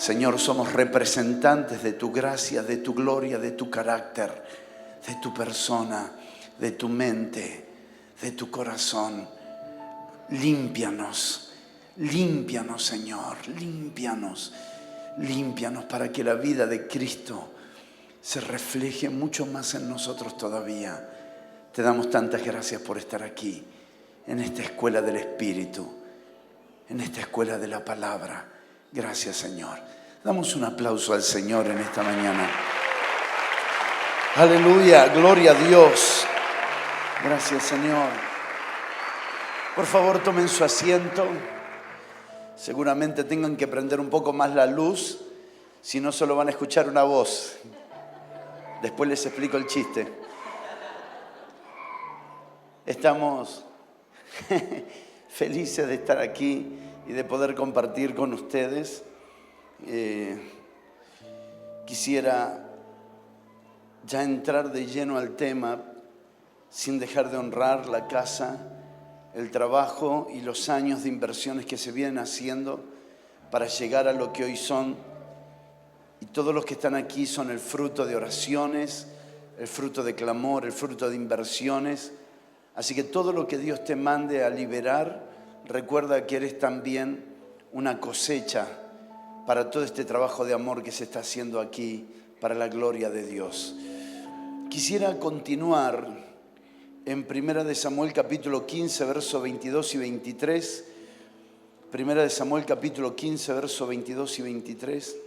Señor, somos representantes de tu gracia, de tu gloria, de tu carácter, de tu persona, de tu mente, de tu corazón. Límpianos, límpianos, Señor, límpianos, límpianos para que la vida de Cristo se refleje mucho más en nosotros todavía. Te damos tantas gracias por estar aquí, en esta escuela del Espíritu, en esta escuela de la palabra. Gracias, Señor. Damos un aplauso al Señor en esta mañana. Aleluya, gloria a Dios. Gracias, Señor. Por favor, tomen su asiento. Seguramente tengan que prender un poco más la luz, si no solo van a escuchar una voz. Después les explico el chiste. Estamos felices de estar aquí y de poder compartir con ustedes. Quisiera ya entrar de lleno al tema, sin dejar de honrar la casa, el trabajo y los años de inversiones que se vienen haciendo para llegar a lo que hoy son. Y todos los que están aquí son el fruto de oraciones, el fruto de clamor, el fruto de inversiones. Así que todo lo que Dios te mande a liberar, recuerda que eres también una cosecha para todo este trabajo de amor que se está haciendo aquí para la gloria de Dios. Quisiera continuar en 1 Samuel capítulo 15, versos 22 y 23. 1 Samuel capítulo 15, versos 22 y 23.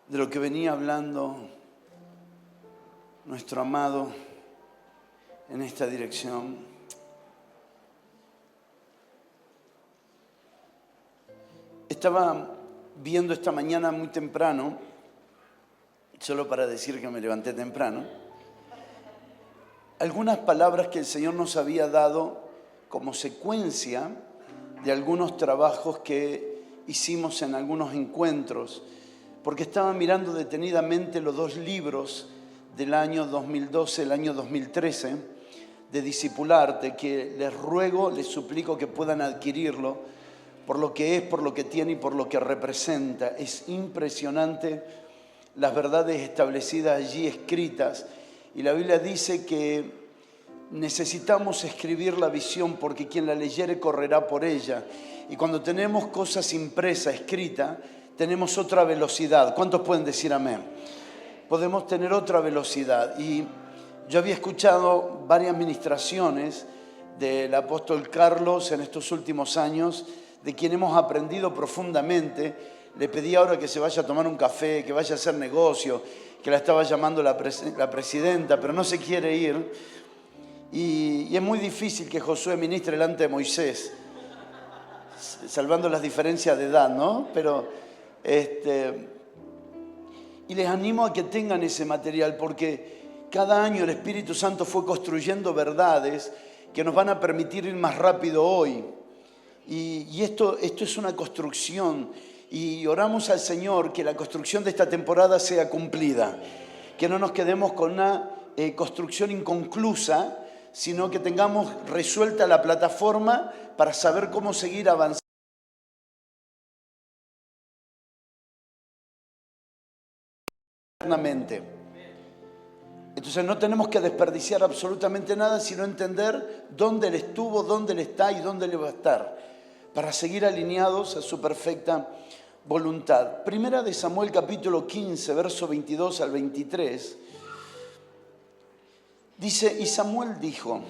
De lo que venía hablando nuestro amado en esta dirección. Estaba viendo esta mañana muy temprano, solo para decir que me levanté temprano, algunas palabras que el Señor nos había dado como secuencia de algunos trabajos que hicimos en algunos encuentros, porque estaba mirando detenidamente los dos libros del año 2012, el año 2013, de Discipularte, que les ruego, les suplico que puedan adquirirlo, por lo que es, por lo que tiene y por lo que representa. Es impresionante las verdades establecidas allí escritas, y la Biblia dice que necesitamos escribir la visión porque quien la leyere correrá por ella. Y cuando tenemos cosas impresas, escritas, tenemos otra velocidad. ¿Cuántos pueden decir amén? Podemos tener otra velocidad. Y yo había escuchado varias ministraciones del apóstol Carlos en estos últimos años, de quien hemos aprendido profundamente. Le pedí ahora que se vaya a tomar un café, que vaya a hacer negocio, que la estaba llamando la presidenta, pero no se quiere ir. Y es muy difícil que Josué ministre delante de Moisés, salvando las diferencias de edad, ¿no? Pero y les animo a que tengan ese material, porque cada año el Espíritu Santo fue construyendo verdades que nos van a permitir ir más rápido hoy. Y esto es una construcción, y oramos al Señor que la construcción de esta temporada sea cumplida, que no nos quedemos con una construcción inconclusa, sino que tengamos resuelta la plataforma para saber cómo seguir avanzando. Entonces no tenemos que desperdiciar absolutamente nada, sino entender dónde Él estuvo, dónde Él está y dónde Él va a estar, para seguir alineados a su perfecta voluntad. Primera de Samuel capítulo 15, verso 22 al 23, dice: y Samuel dijo: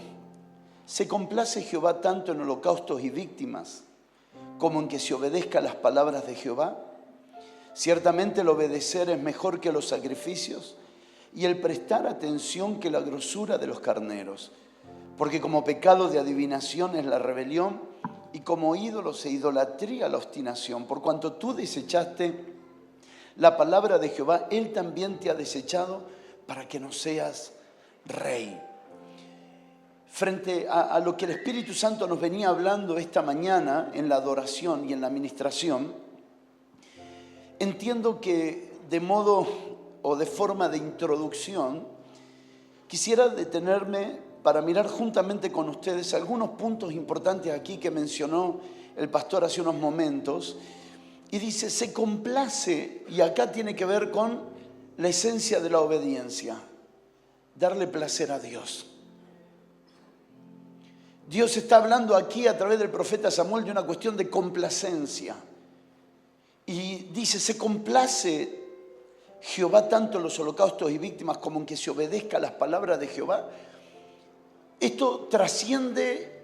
¿se complace Jehová tanto en holocaustos y víctimas, como en que se obedezca las palabras de Jehová? Ciertamente el obedecer es mejor que los sacrificios, y el prestar atención que la grosura de los carneros. Porque como pecado de adivinación es la rebelión, y como ídolos e idolatría la obstinación. Por cuanto tú desechaste la palabra de Jehová, Él también te ha desechado para que no seas rey. Frente a lo que el Espíritu Santo nos venía hablando esta mañana en la adoración y en la administración, entiendo que de modo o de forma de introducción quisiera detenerme para mirar juntamente con ustedes algunos puntos importantes aquí que mencionó el pastor hace unos momentos, y dice, se complace, y acá tiene que ver con la esencia de la obediencia, darle placer a Dios. Dios está hablando aquí a través del profeta Samuel de una cuestión de complacencia. Y dice, se complace Jehová tanto en los holocaustos y víctimas como en que se obedezca a las palabras de Jehová. Esto trasciende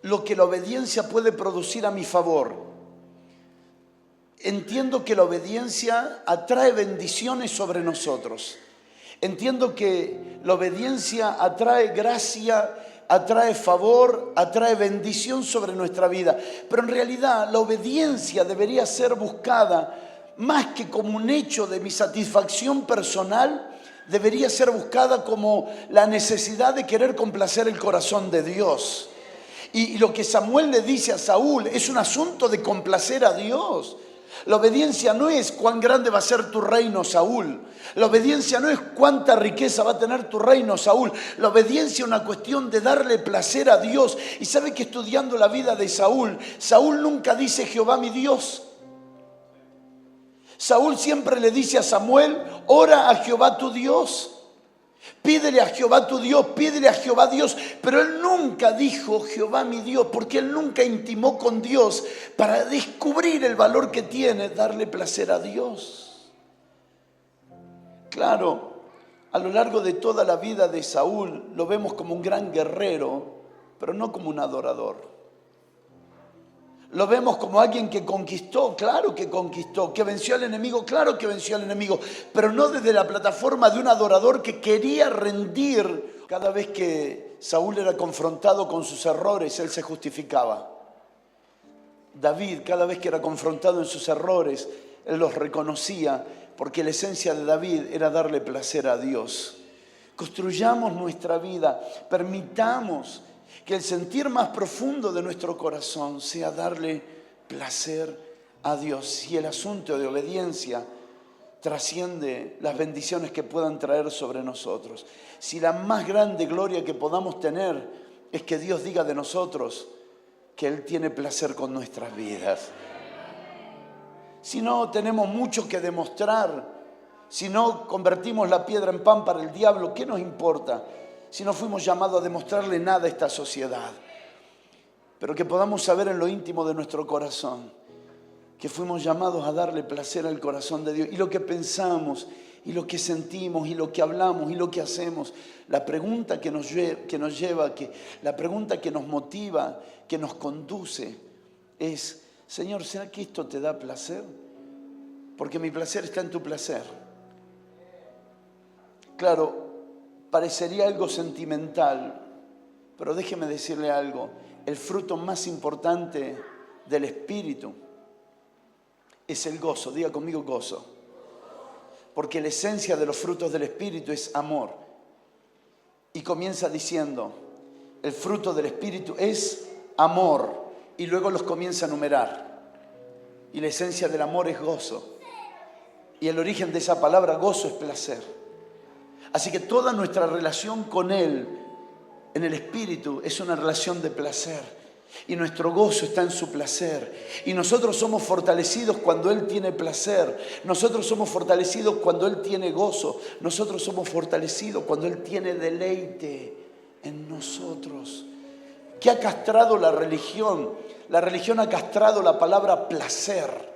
lo que la obediencia puede producir a mi favor. Entiendo que la obediencia atrae bendiciones sobre nosotros. Entiendo que la obediencia atrae gracia, atrae favor, atrae bendición sobre nuestra vida. Pero en realidad la obediencia debería ser buscada más que como un hecho de mi satisfacción personal, debería ser buscada como la necesidad de querer complacer el corazón de Dios. Y lo que Samuel le dice a Saúl es un asunto de complacer a Dios. La obediencia no es cuán grande va a ser tu reino, Saúl. La obediencia no es cuánta riqueza va a tener tu reino, Saúl. La obediencia es una cuestión de darle placer a Dios. Y sabe que estudiando la vida de Saúl, Saúl nunca dice Jehová mi Dios. Saúl siempre le dice a Samuel, ora a Jehová tu Dios. Pídele a Jehová tu Dios, pídele a Jehová Dios. Pero él nunca dijo Jehová mi Dios, porque él nunca intimó con Dios para descubrir el valor que tiene darle placer a Dios. Claro, a lo largo de toda la vida de Saúl lo vemos como un gran guerrero, pero no como un adorador. Lo vemos como alguien que conquistó, claro que conquistó, que venció al enemigo, claro que venció al enemigo, pero no desde la plataforma de un adorador que quería rendir. Cada vez que Saúl era confrontado con sus errores, él se justificaba. David, cada vez que era confrontado en sus errores, él los reconocía, porque la esencia de David era darle placer a Dios. Construyamos nuestra vida, permitamos que el sentir más profundo de nuestro corazón sea darle placer a Dios. Si el asunto de obediencia trasciende las bendiciones que puedan traer sobre nosotros. Si la más grande gloria que podamos tener es que Dios diga de nosotros que Él tiene placer con nuestras vidas. Si no tenemos mucho que demostrar, si no convertimos la piedra en pan para el diablo, ¿qué nos importa? Si no fuimos llamados a demostrarle nada a esta sociedad, pero que podamos saber en lo íntimo de nuestro corazón que fuimos llamados a darle placer al corazón de Dios. Y lo que pensamos, y lo que sentimos, y lo que hablamos, y lo que hacemos, la pregunta que nos lleva, la pregunta que nos motiva, que nos conduce, es, Señor, ¿será que esto te da placer? Porque mi placer está en tu placer. Claro, parecería algo sentimental, pero déjeme decirle algo. El fruto más importante del Espíritu es el gozo. Diga conmigo gozo. Porque la esencia de los frutos del Espíritu es amor. Y comienza diciendo, el fruto del Espíritu es amor. Y luego los comienza a numerar. Y la esencia del amor es gozo. Y el origen de esa palabra gozo es placer. Así que toda nuestra relación con Él en el Espíritu es una relación de placer. Y nuestro gozo está en su placer. Y nosotros somos fortalecidos cuando Él tiene placer. Nosotros somos fortalecidos cuando Él tiene gozo. Nosotros somos fortalecidos cuando Él tiene deleite en nosotros. ¿Qué ha castrado la religión? La religión ha castrado la palabra placer.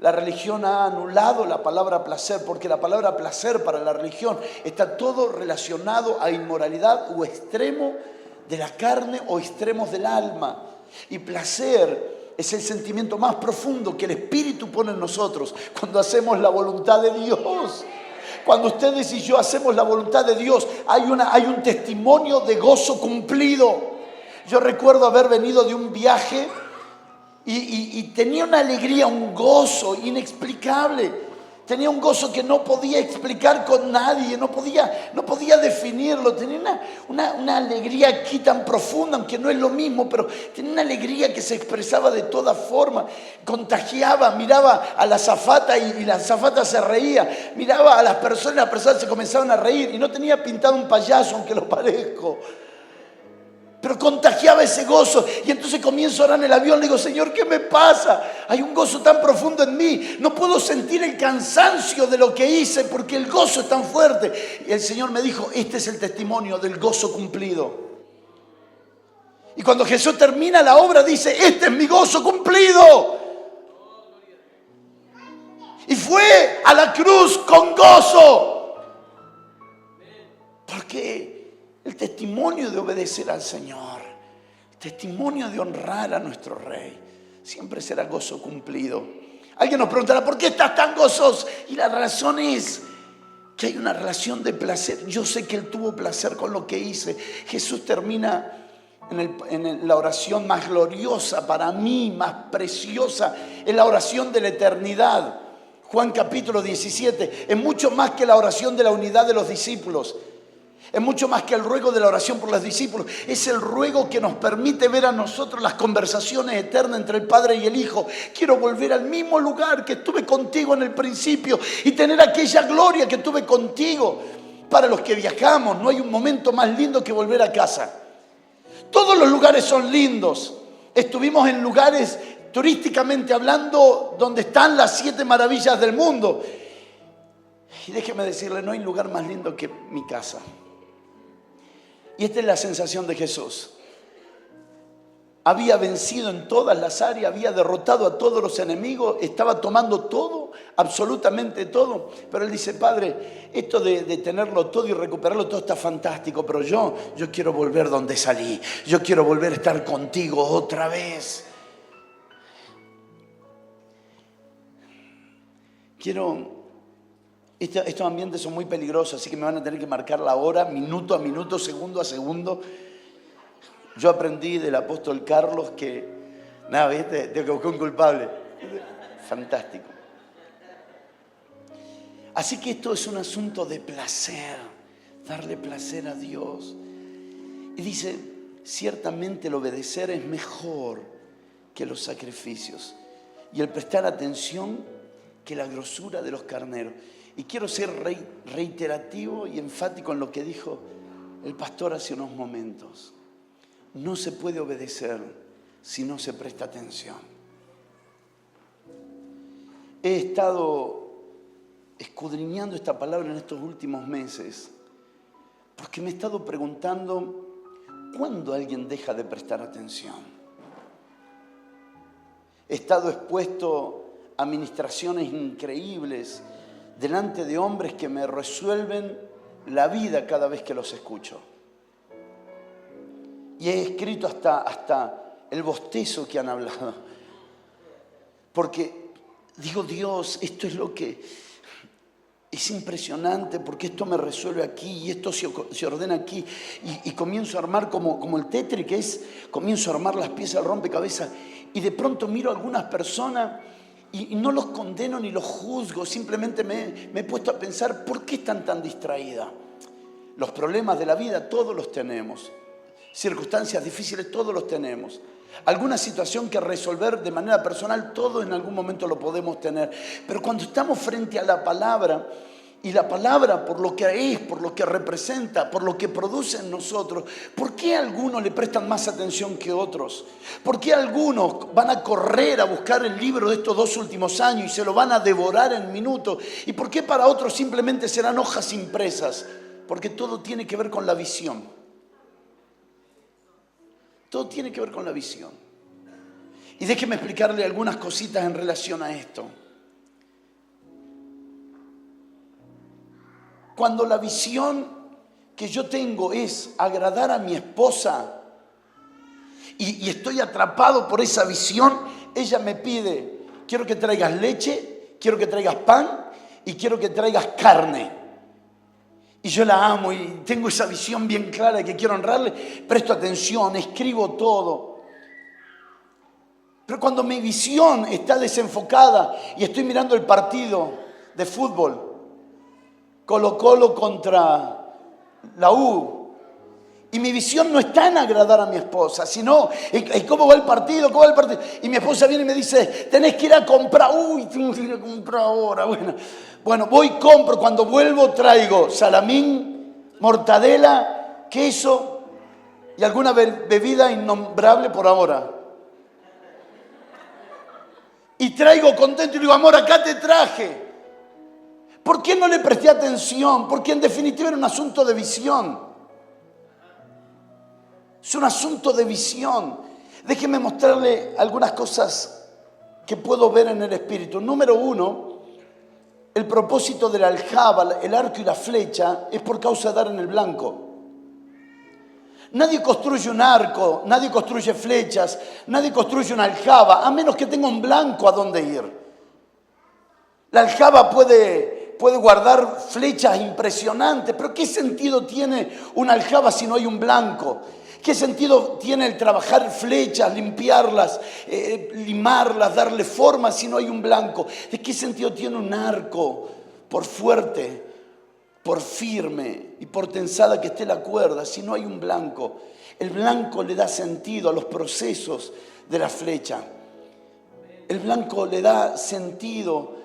La religión ha anulado la palabra placer, porque la palabra placer para la religión está todo relacionado a inmoralidad o extremo de la carne o extremos del alma. Y placer es el sentimiento más profundo que el Espíritu pone en nosotros cuando hacemos la voluntad de Dios. Cuando ustedes y yo hacemos la voluntad de Dios, hay un testimonio de gozo cumplido. Yo recuerdo haber venido de un viaje y tenía una alegría, un gozo inexplicable. Tenía un gozo que no podía explicar con nadie, no podía definirlo. Tenía una alegría aquí tan profunda, aunque no es lo mismo, pero tenía una alegría que se expresaba de toda forma. Contagiaba, miraba a la azafata y la azafata se reía. Miraba a las personas se comenzaban a reír. Y no tenía pintado un payaso, aunque lo parezco. pero contagiaba ese gozo. Y entonces comienzo a orar en el avión, le digo, Señor, ¿qué me pasa? Hay un gozo tan profundo en mí, no puedo sentir el cansancio de lo que hice porque el gozo es tan fuerte. Y el Señor me dijo, este es el testimonio del gozo cumplido. Y cuando Jesús termina la obra dice, este es mi gozo cumplido. Y fue a la cruz con gozo. Porque el testimonio de obedecer al Señor, el testimonio de honrar a nuestro Rey, siempre será gozo cumplido. Alguien nos preguntará, ¿por qué estás tan gozoso? Y la razón es que hay una relación de placer. Yo sé que Él tuvo placer con lo que hice. Jesús termina en la oración más gloriosa para mí, más preciosa, es la oración de la eternidad. Juan capítulo 17, es mucho más que la oración de la unidad de los discípulos. Es mucho más que el ruego de la oración por los discípulos. Es el ruego que nos permite ver a nosotros las conversaciones eternas entre el Padre y el Hijo. Quiero volver al mismo lugar que estuve contigo en el principio y tener aquella gloria que tuve contigo. Para los que viajamos, no hay un momento más lindo que volver a casa. Todos los lugares son lindos. Estuvimos en lugares, turísticamente hablando, donde están las 7 maravillas del mundo. Y déjeme decirle, no hay lugar más lindo que mi casa. Y esta es la sensación de Jesús. Había vencido en todas las áreas, había derrotado a todos los enemigos, estaba tomando todo, absolutamente todo. Pero Él dice, Padre, esto de tenerlo todo y recuperarlo todo está fantástico, pero yo quiero volver donde salí. Yo quiero volver a estar contigo otra vez. Estos ambientes son muy peligrosos, así que me van a tener que marcar la hora, minuto a minuto, segundo a segundo. Yo aprendí del apóstol Carlos que, nada, ¿viste? Tengo que buscar un culpable. Fantástico. Así que esto es un asunto de placer, darle placer a Dios. Y dice, ciertamente el obedecer es mejor que los sacrificios y el prestar atención que la grosura de los carneros. Y quiero ser reiterativo y enfático en lo que dijo el pastor hace unos momentos. No se puede obedecer si no se presta atención. He estado escudriñando esta palabra en estos últimos meses porque me he estado preguntando ¿cuándo alguien deja de prestar atención? He estado expuesto a ministraciones increíbles delante de hombres que me resuelven la vida cada vez que los escucho. Y he escrito hasta el bostezo que han hablado. Porque digo, Dios, esto es lo que es impresionante, porque esto me resuelve aquí y esto se ordena aquí. Y comienzo a armar como el Tetris que es, comienzo a armar las piezas del rompecabezas. Y de pronto miro a algunas personas y no los condeno ni los juzgo, simplemente me he puesto a pensar, ¿por qué están tan distraídas? Los problemas de la vida todos los tenemos. Circunstancias difíciles todos los tenemos. Alguna situación que resolver de manera personal, todos en algún momento lo podemos tener. Pero cuando estamos frente a la palabra, y la palabra por lo que es, por lo que representa, por lo que produce en nosotros, ¿por qué algunos le prestan más atención que otros? ¿Por qué algunos van a correr a buscar el libro de estos 2 últimos años y se lo van a devorar en minutos? ¿Y por qué para otros simplemente serán hojas impresas? Porque todo tiene que ver con la visión. Todo tiene que ver con la visión. Y déjeme explicarle algunas cositas en relación a esto. Cuando la visión que yo tengo es agradar a mi esposa y estoy atrapado por esa visión, ella me pide, quiero que traigas leche, quiero que traigas pan y quiero que traigas carne. Y yo la amo y tengo esa visión bien clara de que quiero honrarle, presto atención, escribo todo. Pero cuando mi visión está desenfocada y estoy mirando el partido de fútbol, Colo-Colo contra la U, y mi visión no está en agradar a mi esposa, sino en cómo va el partido, y mi esposa viene y me dice, tenés que ir a comprar, tengo que ir a comprar ahora, bueno, voy, compro, cuando vuelvo traigo salamín, mortadela, queso y alguna bebida innombrable por ahora. Y traigo contento y digo, amor, acá te traje. ¿Por qué no le presté atención? Porque en definitiva era un asunto de visión. Es un asunto de visión. Déjeme mostrarle algunas cosas que puedo ver en el espíritu. Número 1, el propósito de la aljaba, el arco y la flecha es por causa de dar en el blanco. Nadie construye un arco, nadie construye flechas, nadie construye una aljaba, a menos que tenga un blanco a donde ir. La aljaba puede guardar flechas impresionantes, pero ¿qué sentido tiene una aljaba si no hay un blanco? ¿Qué sentido tiene el trabajar flechas, limpiarlas, limarlas, darle forma si no hay un blanco? ¿De qué sentido tiene un arco, por fuerte, por firme y por tensada que esté la cuerda, si no hay un blanco? El blanco le da sentido a los procesos de la flecha. El blanco le da sentido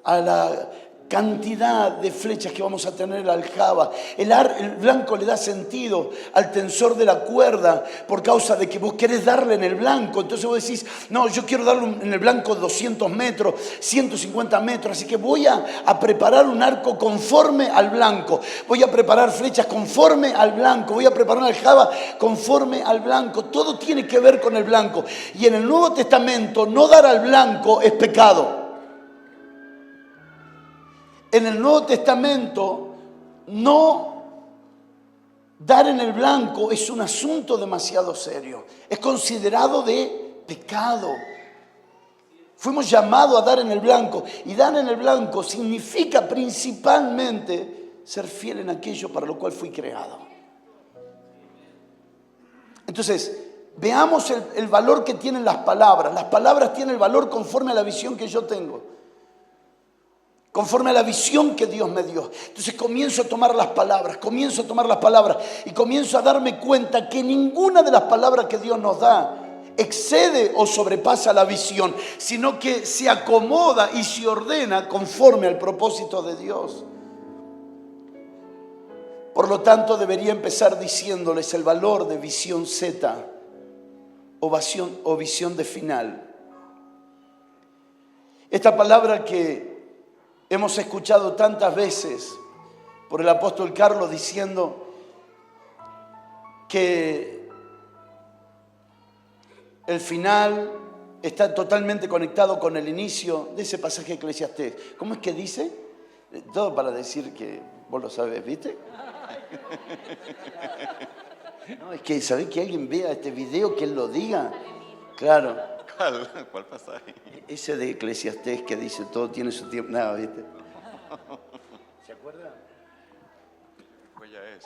a la cantidad de flechas que vamos a tener en la aljaba. El blanco le da sentido al tensor de la cuerda por causa de que vos querés darle en el blanco. Entonces vos decís, no, yo quiero darle en el blanco 200 metros, 150 metros, así que voy a preparar un arco conforme al blanco. Voy a preparar flechas conforme al blanco. Voy a preparar una aljaba conforme al blanco. Todo tiene que ver con el blanco. Y en el Nuevo Testamento no dar al blanco es pecado. En el Nuevo Testamento, no dar en el blanco es un asunto demasiado serio. Es considerado de pecado. Fuimos llamados a dar en el blanco. Y dar en el blanco significa principalmente ser fiel en aquello para lo cual fui creado. Entonces, veamos el valor que tienen las palabras. Las palabras tienen el valor conforme a la visión que yo tengo. Conforme a la visión que Dios me dio. Entonces comienzo a tomar las palabras y comienzo a darme cuenta que ninguna de las palabras que Dios nos da excede o sobrepasa la visión, sino que se acomoda y se ordena conforme al propósito de Dios. Por lo tanto, debería empezar diciéndoles el valor de visión Z o visión de final. Esta palabra que hemos escuchado tantas veces por el apóstol Carlos diciendo que el final está totalmente conectado con el inicio de ese pasaje de Eclesiastés. ¿Cómo es que dice? Todo para decir que vos lo sabés, ¿viste? No, es que ¿sabés que alguien vea este video, que él lo diga? Claro. ¿Cuál pasaje? Ese de Eclesiastés que dice todo tiene su tiempo. Nada, ¿viste? ¿Se acuerda? Fue ya es.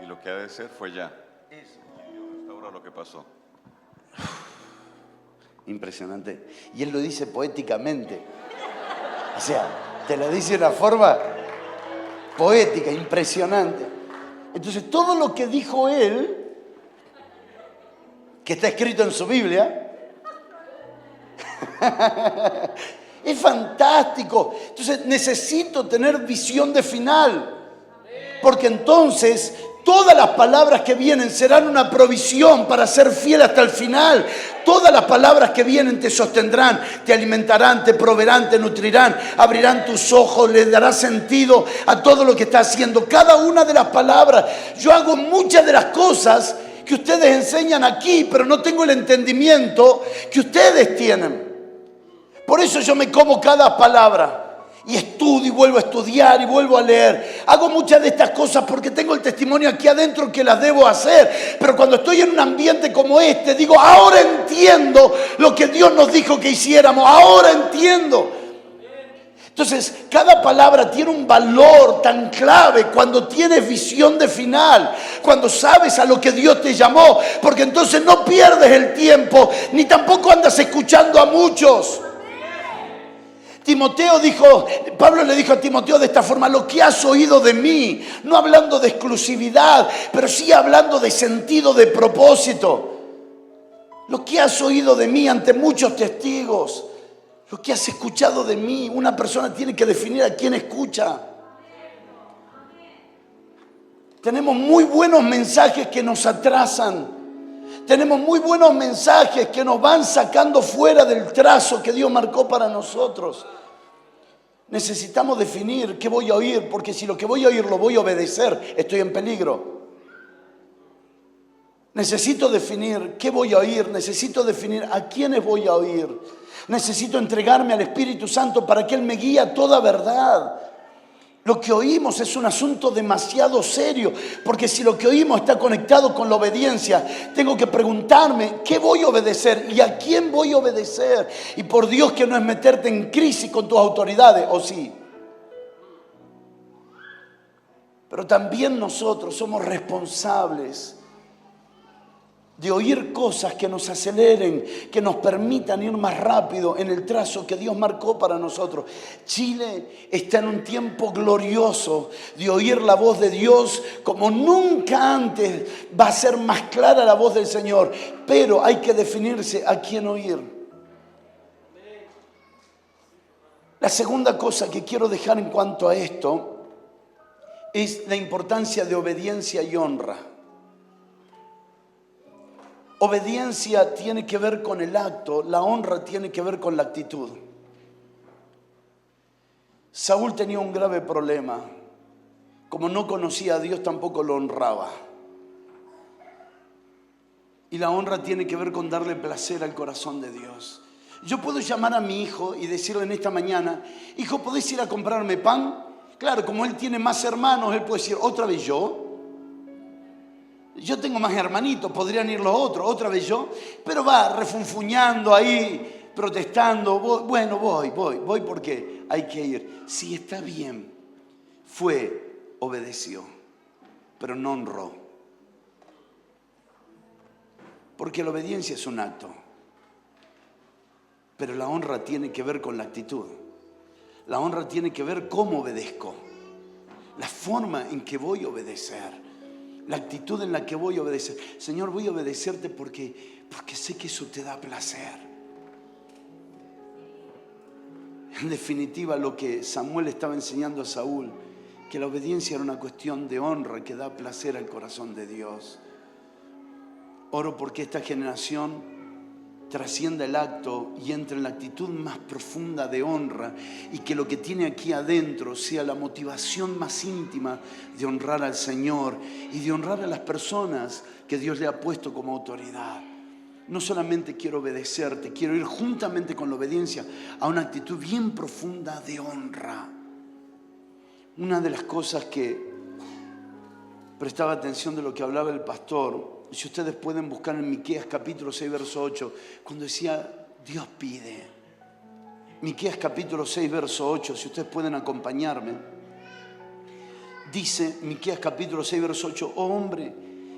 Y lo que ha de ser fue ya. Y Dios restaura lo que pasó. Impresionante. Y él lo dice poéticamente. O sea, te lo dice de una forma poética, impresionante. Entonces, todo lo que dijo él, que está escrito en su Biblia, es fantástico. Entonces necesito tener visión de final, porque entonces todas las palabras que vienen serán una provisión para ser fiel hasta el final. Todas las palabras que vienen te sostendrán, te alimentarán, te proveerán, te nutrirán, abrirán tus ojos, le dará sentido a todo lo que estás haciendo. Cada una de las palabras. Yo hago muchas de las cosas que ustedes enseñan aquí, pero no tengo el entendimiento que ustedes tienen. Por eso yo me como cada palabra y estudio y vuelvo a estudiar y vuelvo a leer. Hago muchas de estas cosas porque tengo el testimonio aquí adentro que las debo hacer. Pero cuando estoy en un ambiente como este, digo, ahora entiendo lo que Dios nos dijo que hiciéramos. Ahora entiendo. Entonces, cada palabra tiene un valor tan clave cuando tienes visión de final, cuando sabes a lo que Dios te llamó, porque entonces no pierdes el tiempo, ni tampoco andas escuchando a muchos. Pablo le dijo a Timoteo de esta forma: lo que has oído de mí, no hablando de exclusividad, pero sí hablando de sentido, de propósito. Lo que has oído de mí ante muchos testigos, lo que has escuchado de mí. Una persona tiene que definir a quién escucha. Tenemos muy buenos mensajes que nos atrasan. Tenemos muy buenos mensajes que nos van sacando fuera del trazo que Dios marcó para nosotros. Necesitamos definir qué voy a oír, porque si lo que voy a oír lo voy a obedecer, estoy en peligro. Necesito definir qué voy a oír, necesito definir a quiénes voy a oír. Necesito entregarme al Espíritu Santo para que Él me guíe a toda verdad. Lo que oímos es un asunto demasiado serio, porque si lo que oímos está conectado con la obediencia, tengo que preguntarme qué voy a obedecer y a quién voy a obedecer. Y por Dios que no es meterte en crisis con tus autoridades, ¿o sí? Pero también nosotros somos responsables de oír cosas que nos aceleren, que nos permitan ir más rápido en el trazo que Dios marcó para nosotros. Chile está en un tiempo glorioso de oír la voz de Dios como nunca antes. Va a ser más clara la voz del Señor, pero hay que definirse a quién oír. La segunda cosa que quiero dejar en cuanto a esto es la importancia de obediencia y honra. Obediencia tiene que ver con el acto, la honra tiene que ver con la actitud. Saúl tenía un grave problema. Como no conocía a Dios, tampoco lo honraba. Y la honra tiene que ver con darle placer al corazón de Dios. Yo puedo llamar a mi hijo y decirle en esta mañana: hijo, ¿podés ir a comprarme pan? Claro, como él tiene más hermanos, él puede decir: ¿otra vez yo? Yo tengo más hermanitos, podrían ir los otros, otra vez yo. Pero va refunfuñando ahí, protestando. Bueno, voy porque hay que ir. Sí, está bien. Obedeció, pero no honró. Porque la obediencia es un acto. Pero la honra tiene que ver con la actitud. La honra tiene que ver cómo obedezco. La forma en que voy a obedecer. La actitud en la que voy a obedecer. Señor, voy a obedecerte porque sé que eso te da placer. En definitiva, lo que Samuel estaba enseñando a Saúl, que la obediencia era una cuestión de honra que da placer al corazón de Dios. Oro porque esta generación trascienda el acto y entre en la actitud más profunda de honra, y que lo que tiene aquí adentro sea la motivación más íntima de honrar al Señor y de honrar a las personas que Dios le ha puesto como autoridad. No solamente quiero obedecerte, quiero ir juntamente con la obediencia a una actitud bien profunda de honra. Una de las cosas que prestaba atención de lo que hablaba el pastor, si ustedes pueden buscar en Miqueas capítulo 6, verso 8, cuando decía Dios pide. Miqueas capítulo 6, verso 8, si ustedes pueden acompañarme. Dice Miqueas capítulo 6, verso 8, oh hombre,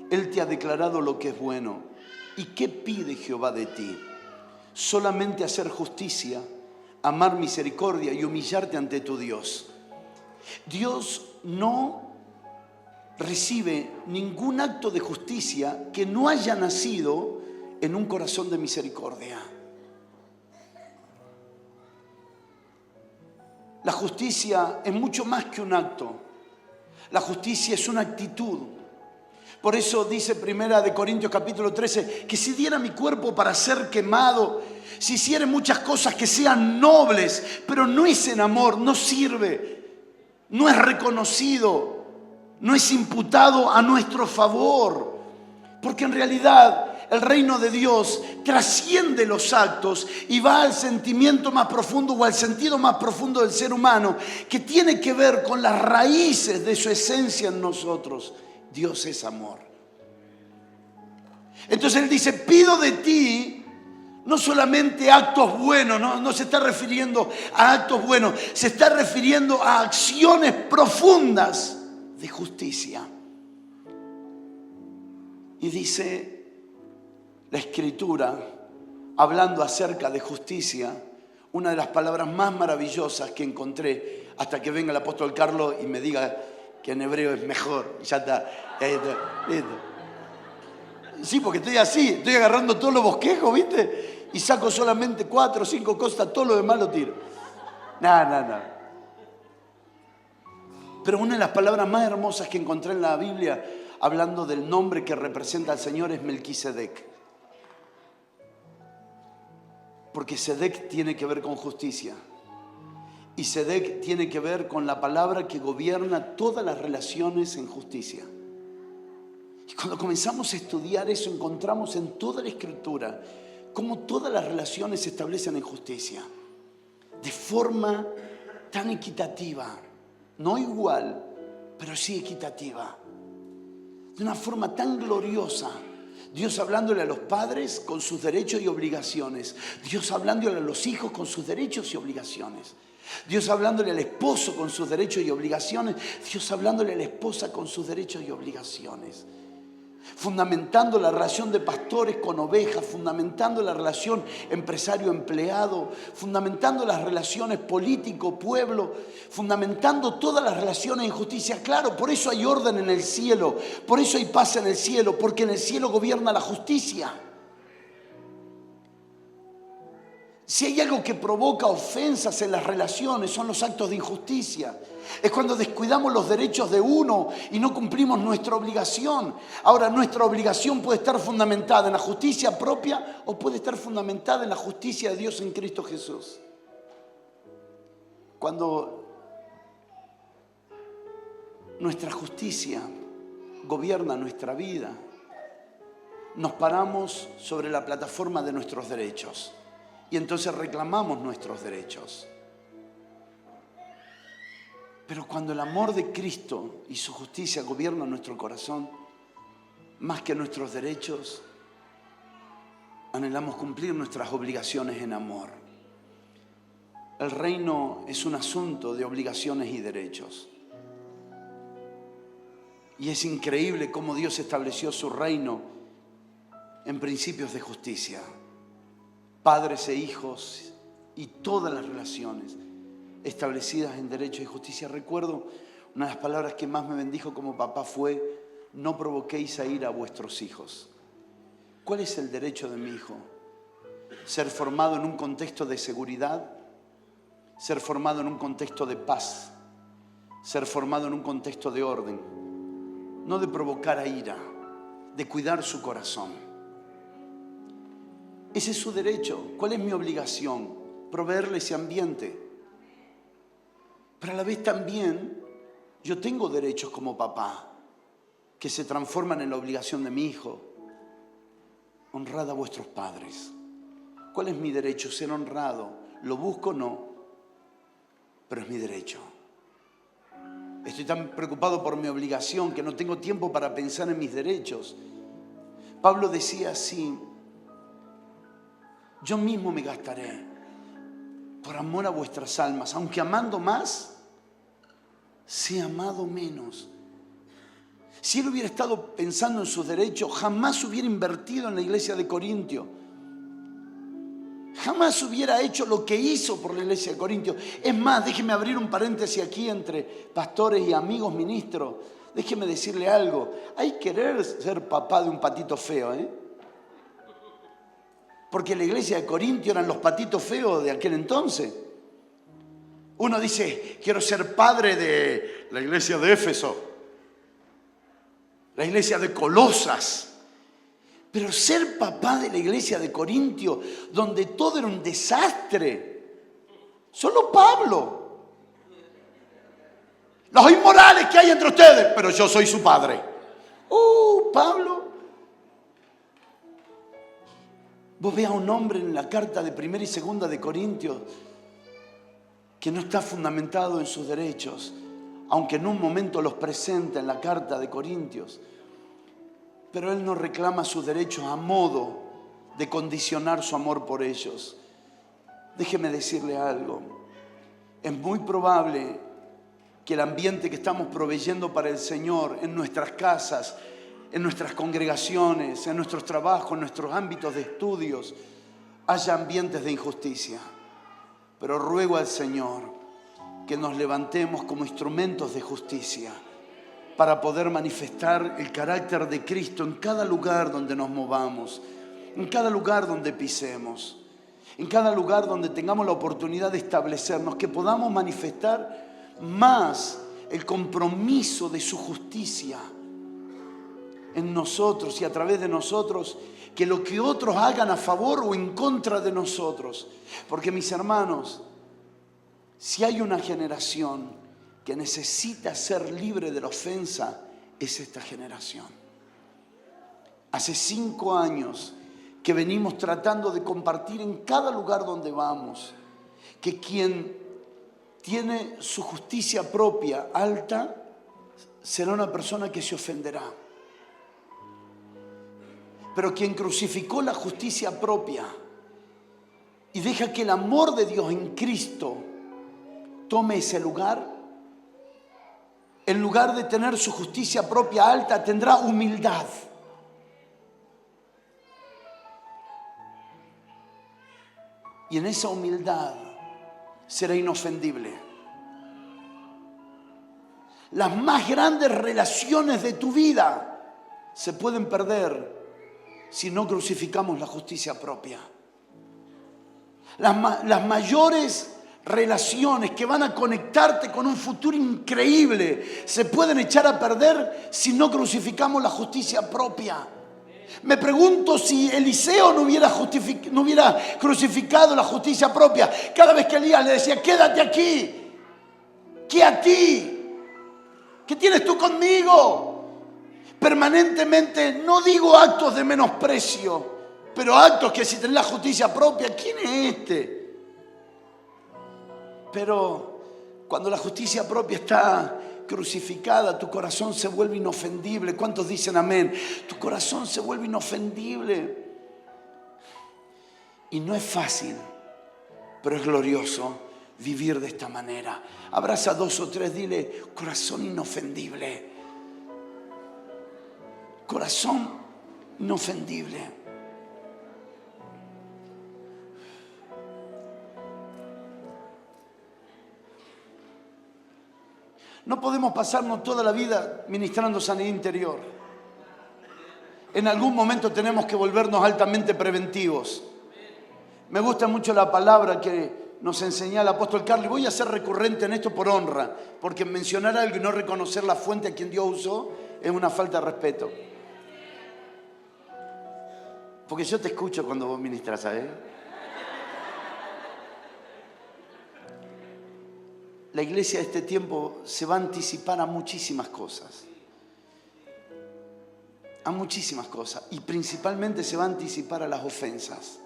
Él te ha declarado lo que es bueno. ¿Y qué pide Jehová de ti? Solamente hacer justicia, amar misericordia y humillarte ante tu Dios. Dios no recibe ningún acto de justicia que no haya nacido en un corazón de misericordia. La justicia es mucho más que un acto. La justicia es una actitud. Por eso dice Primera de Corintios capítulo 13, que si diera mi cuerpo para ser quemado, si hiciera muchas cosas que sean nobles, pero no es en amor, no sirve, no es reconocido, no es imputado a nuestro favor, porque en realidad el reino de Dios trasciende los actos y va al sentimiento más profundo o al sentido más profundo del ser humano, que tiene que ver con las raíces de su esencia en nosotros. Dios es amor. Entonces Él dice: pido de ti no solamente actos buenos, no se está refiriendo a actos buenos, se está refiriendo a acciones profundas de justicia. Y dice la Escritura, hablando acerca de justicia, una de las palabras más maravillosas que encontré, hasta que venga el apóstol Carlos y me diga que en hebreo es mejor. Ya está. Listo. Sí, porque estoy así, estoy agarrando todos los bosquejos, ¿viste? Y saco solamente 4 o 5 cosas, todo lo demás lo tiro. No. Pero una de las palabras más hermosas que encontré en la Biblia, hablando del nombre que representa al Señor, es Melquisedec. Porque Sedec tiene que ver con justicia. Y Sedec tiene que ver con la palabra que gobierna todas las relaciones en justicia. Y cuando comenzamos a estudiar eso, encontramos en toda la Escritura cómo todas las relaciones se establecen en justicia. De forma tan equitativa. No igual, pero sí equitativa. De una forma tan gloriosa. Dios hablándole a los padres con sus derechos y obligaciones. Dios hablándole a los hijos con sus derechos y obligaciones. Dios hablándole al esposo con sus derechos y obligaciones. Dios hablándole a la esposa con sus derechos y obligaciones. Fundamentando la relación de pastores con ovejas, fundamentando la relación empresario-empleado, fundamentando las relaciones político-pueblo, fundamentando todas las relaciones en justicia. Claro, por eso hay orden en el cielo, por eso hay paz en el cielo, porque en el cielo gobierna la justicia. Si hay algo que provoca ofensas en las relaciones, son los actos de injusticia. Es cuando descuidamos los derechos de uno y no cumplimos nuestra obligación. Ahora, nuestra obligación puede estar fundamentada en la justicia propia o puede estar fundamentada en la justicia de Dios en Cristo Jesús. Cuando nuestra justicia gobierna nuestra vida, nos paramos sobre la plataforma de nuestros derechos. Y entonces reclamamos nuestros derechos. Pero cuando el amor de Cristo y su justicia gobiernan nuestro corazón, más que nuestros derechos, anhelamos cumplir nuestras obligaciones en amor. El reino es un asunto de obligaciones y derechos. Y es increíble cómo Dios estableció su reino en principios de justicia. Padres e hijos y todas las relaciones establecidas en derecho y justicia. Recuerdo una de las palabras que más me bendijo como papá fue: no provoquéis a ira a vuestros hijos. ¿Cuál es el derecho de mi hijo? Ser formado en un contexto de seguridad, ser formado en un contexto de paz, ser formado en un contexto de orden, no de provocar a ira, de cuidar su corazón. Ese es su derecho. ¿Cuál es mi obligación? Proveerle ese ambiente. Pero a la vez también yo tengo derechos como papá que se transforman en la obligación de mi hijo. Honrad a vuestros padres. ¿Cuál es mi derecho? Ser honrado. ¿Lo busco? No. Pero es mi derecho. Estoy tan preocupado por mi obligación que no tengo tiempo para pensar en mis derechos. Pablo decía así: yo mismo me gastaré por amor a vuestras almas, aunque amando más, si he amado menos. Si él hubiera estado pensando en sus derechos, jamás hubiera invertido en la iglesia de Corintio. Jamás hubiera hecho lo que hizo por la iglesia de Corintio. Es más, déjeme abrir un paréntesis aquí entre pastores y amigos ministros. Déjeme decirle algo. Hay que querer ser papá de un patito feo, Porque la iglesia de Corintio eran los patitos feos de aquel entonces. Uno dice: quiero ser padre de la iglesia de Éfeso, la iglesia de Colosas. Pero ser papá de la iglesia de Corintio, donde todo era un desastre, solo Pablo. Los inmorales que hay entre ustedes, pero yo soy su padre. Pablo. Vos ve a un hombre en la carta de 1 y 2 de Corintios que no está fundamentado en sus derechos, aunque en un momento los presenta en la carta de Corintios. Pero él no reclama sus derechos a modo de condicionar su amor por ellos. Déjeme decirle algo. Es muy probable que el ambiente que estamos proveyendo para el Señor en nuestras casas, en nuestras congregaciones, en nuestros trabajos, en nuestros ámbitos de estudios, haya ambientes de injusticia. Pero ruego al Señor que nos levantemos como instrumentos de justicia para poder manifestar el carácter de Cristo en cada lugar donde nos movamos, en cada lugar donde pisemos, en cada lugar donde tengamos la oportunidad de establecernos, que podamos manifestar más el compromiso de su justicia en nosotros y a través de nosotros, que lo que otros hagan a favor o en contra de nosotros. Porque mis hermanos, si hay una generación que necesita ser libre de la ofensa, es esta generación. Hace 5 años que venimos tratando de compartir en cada lugar donde vamos, que quien tiene su justicia propia alta será una persona que se ofenderá. Pero quien crucificó la justicia propia y deja que el amor de Dios en Cristo tome ese lugar, en lugar de tener su justicia propia alta, tendrá humildad. Y en esa humildad será inofendible. Las más grandes relaciones de tu vida se pueden perder si no crucificamos la justicia propia. Las mayores relaciones que van a conectarte con un futuro increíble se pueden echar a perder si no crucificamos la justicia propia. Me pregunto si Eliseo no hubiera crucificado la justicia propia. Cada vez que Elías le decía, quédate aquí, ¿qué a ti? ¿Qué tienes tú conmigo? Permanentemente, no digo actos de menosprecio, pero actos que si tenés la justicia propia, ¿quién es este? Pero cuando la justicia propia está crucificada, tu corazón se vuelve inofendible. ¿Cuántos dicen amén? Tu corazón se vuelve inofendible. Y no es fácil, pero es glorioso vivir de esta manera. Abraza a 2 o 3, dile, corazón inofendible. Corazón inofendible. No podemos pasarnos toda la vida ministrando sanidad interior. En algún momento tenemos que volvernos altamente preventivos. Me gusta mucho la palabra que nos enseña el apóstol Carlos. Y voy a ser recurrente en esto por honra, porque mencionar algo y no reconocer la fuente a quien Dios usó es una falta de respeto. Porque yo te escucho cuando vos ministras, ¿sabes? La iglesia de este tiempo se va a anticipar a muchísimas cosas. A muchísimas cosas. Y principalmente se va a anticipar a las ofensas.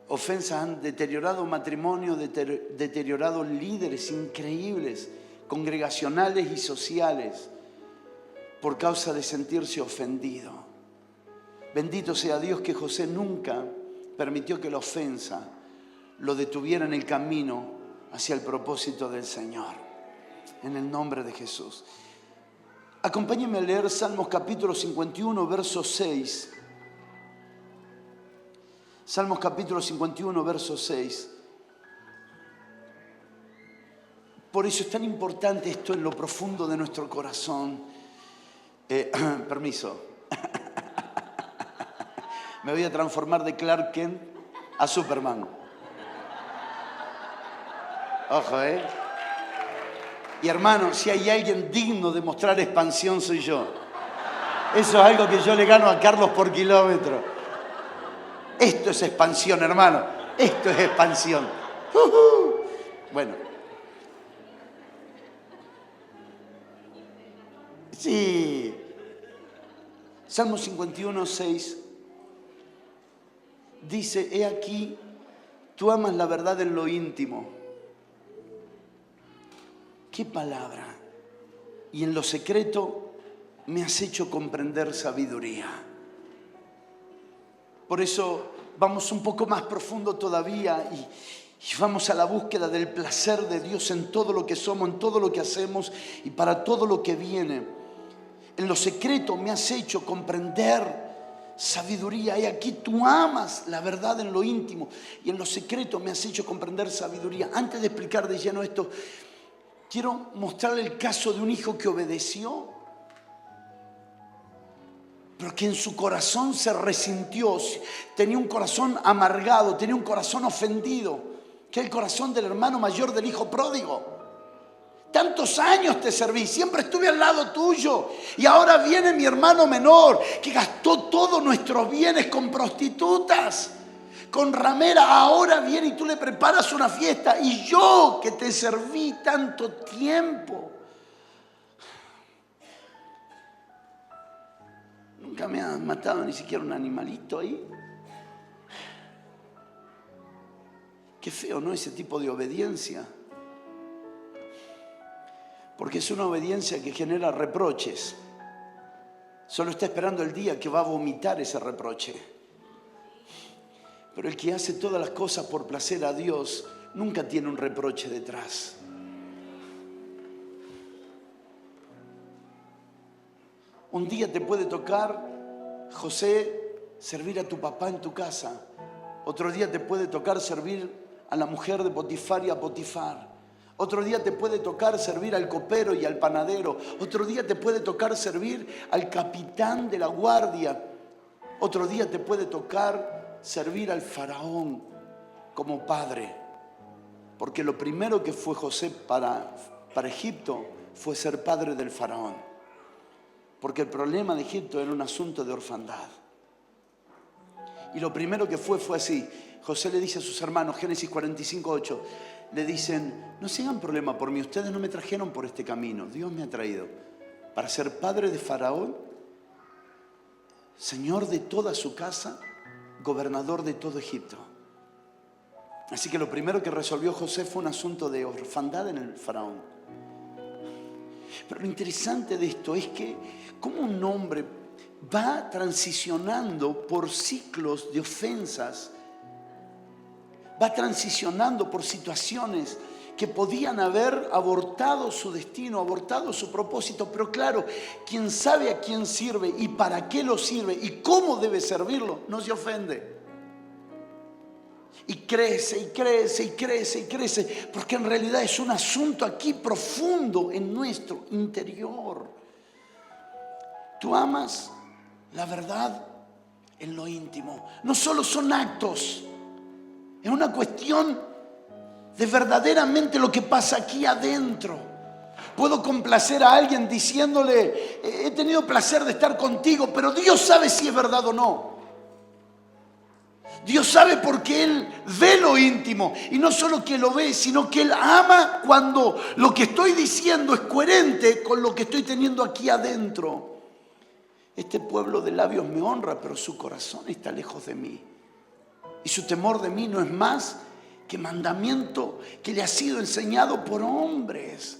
Ofensas han deteriorado matrimonios, deteriorado líderes increíbles, congregacionales y sociales, por causa de sentirse ofendido. Bendito sea Dios que José nunca permitió que la ofensa lo detuviera en el camino hacia el propósito del Señor. En el nombre de Jesús. Acompáñenme a leer Salmos capítulo 51, verso 6. Salmos capítulo 51, verso 6. Por eso es tan importante esto en lo profundo de nuestro corazón. Permiso. Me voy a transformar de Clark Kent a Superman. Ojo, Y hermano, si hay alguien digno de mostrar expansión, soy yo. Eso es algo que yo le gano a Carlos por kilómetro. Esto es expansión, hermano. Esto es expansión. Bueno. Sí. Salmo 51, 6. Dice, he aquí, tú amas la verdad en lo íntimo. ¿Qué palabra? Y en lo secreto me has hecho comprender sabiduría. Por eso vamos un poco más profundo todavía y vamos a la búsqueda del placer de Dios en todo lo que somos, en todo lo que hacemos y para todo lo que viene. En lo secreto me has hecho comprender sabiduría. Y aquí tú amas la verdad en lo íntimo y en lo secreto me has hecho comprender sabiduría. Antes de explicar de lleno esto, quiero mostrarle el caso de un hijo que obedeció, pero que en su corazón se resintió, tenía un corazón amargado, tenía un corazón ofendido, que es el corazón del hermano mayor del hijo pródigo. Tantos años te serví, siempre estuve al lado tuyo. Y ahora viene mi hermano menor que gastó todos nuestros bienes con prostitutas, con ramera. Ahora viene y tú le preparas una fiesta. Y yo que te serví tanto tiempo. Nunca me han matado ni siquiera un animalito ahí. Qué feo, ¿no? Ese tipo de obediencia. Porque es una obediencia que genera reproches. Solo está esperando el día que va a vomitar ese reproche. Pero el que hace todas las cosas por placer a Dios nunca tiene un reproche detrás. Un día te puede tocar, José, servir a tu papá en tu casa. Otro día te puede tocar servir a la mujer de Potifar y a Potifar. Otro día te puede tocar servir al copero y al panadero. Otro día te puede tocar servir al capitán de la guardia. Otro día te puede tocar servir al faraón como padre. Porque lo primero que fue José para Egipto fue ser padre del faraón. Porque el problema de Egipto era un asunto de orfandad. Y lo primero que fue así. José le dice a sus hermanos, Génesis 45:8, le dicen, no se hagan problema por mí, ustedes no me trajeron por este camino, Dios me ha traído para ser padre de Faraón, señor de toda su casa, gobernador de todo Egipto. Así que lo primero que resolvió José fue un asunto de orfandad en el Faraón. Pero lo interesante de esto es que como un hombre va transicionando por ciclos de ofensas, va transicionando por situaciones que podían haber abortado su destino, abortado su propósito. Pero claro, quien sabe a quién sirve y para qué lo sirve y cómo debe servirlo, no se ofende. Y crece, y crece, y crece, y crece. Porque en realidad es un asunto aquí profundo en nuestro interior. Tú amas la verdad en lo íntimo. No solo son actos. Es una cuestión de verdaderamente lo que pasa aquí adentro. Puedo complacer a alguien diciéndole, he tenido placer de estar contigo, pero Dios sabe si es verdad o no. Dios sabe porque Él ve lo íntimo. Y no solo que lo ve, sino que Él ama cuando lo que estoy diciendo es coherente con lo que estoy teniendo aquí adentro. Este pueblo de labios me honra, pero su corazón está lejos de mí. Y su temor de mí no es más que mandamiento que le ha sido enseñado por hombres.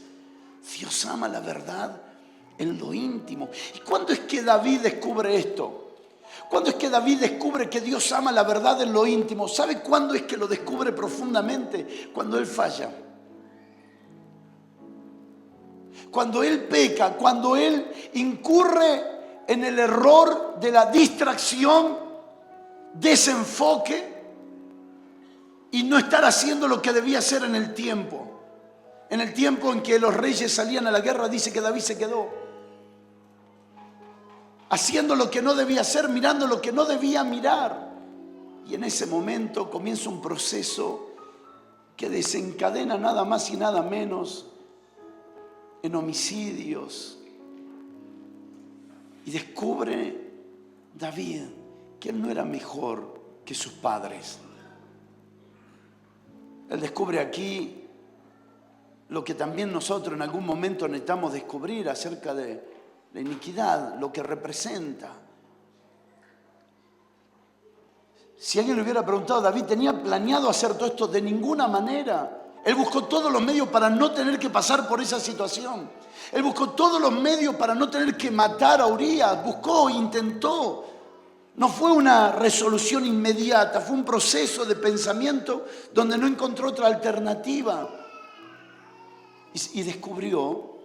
Dios ama la verdad en lo íntimo. ¿Y cuándo es que David descubre esto? ¿Cuándo es que David descubre que Dios ama la verdad en lo íntimo? ¿Sabe cuándo es que lo descubre profundamente? Cuando él falla. Cuando él peca, cuando él incurre en el error de la distracción, desenfoque y no estar haciendo lo que debía hacer en el tiempo. En el tiempo en que los reyes salían a la guerra, dice que David se quedó haciendo lo que no debía hacer, mirando lo que no debía mirar. Y en ese momento comienza un proceso que desencadena nada más y nada menos en homicidios. Y descubre David que él no era mejor que sus padres. Él descubre aquí lo que también nosotros en algún momento necesitamos descubrir acerca de la iniquidad, lo que representa. Si alguien le hubiera preguntado, David tenía planeado hacer todo esto, de ninguna manera. Él buscó todos los medios para no tener que pasar por esa situación. Él buscó todos los medios para no tener que matar a Urías. Buscó, intentó. No fue una resolución inmediata, fue un proceso de pensamiento donde no encontró otra alternativa. Y descubrió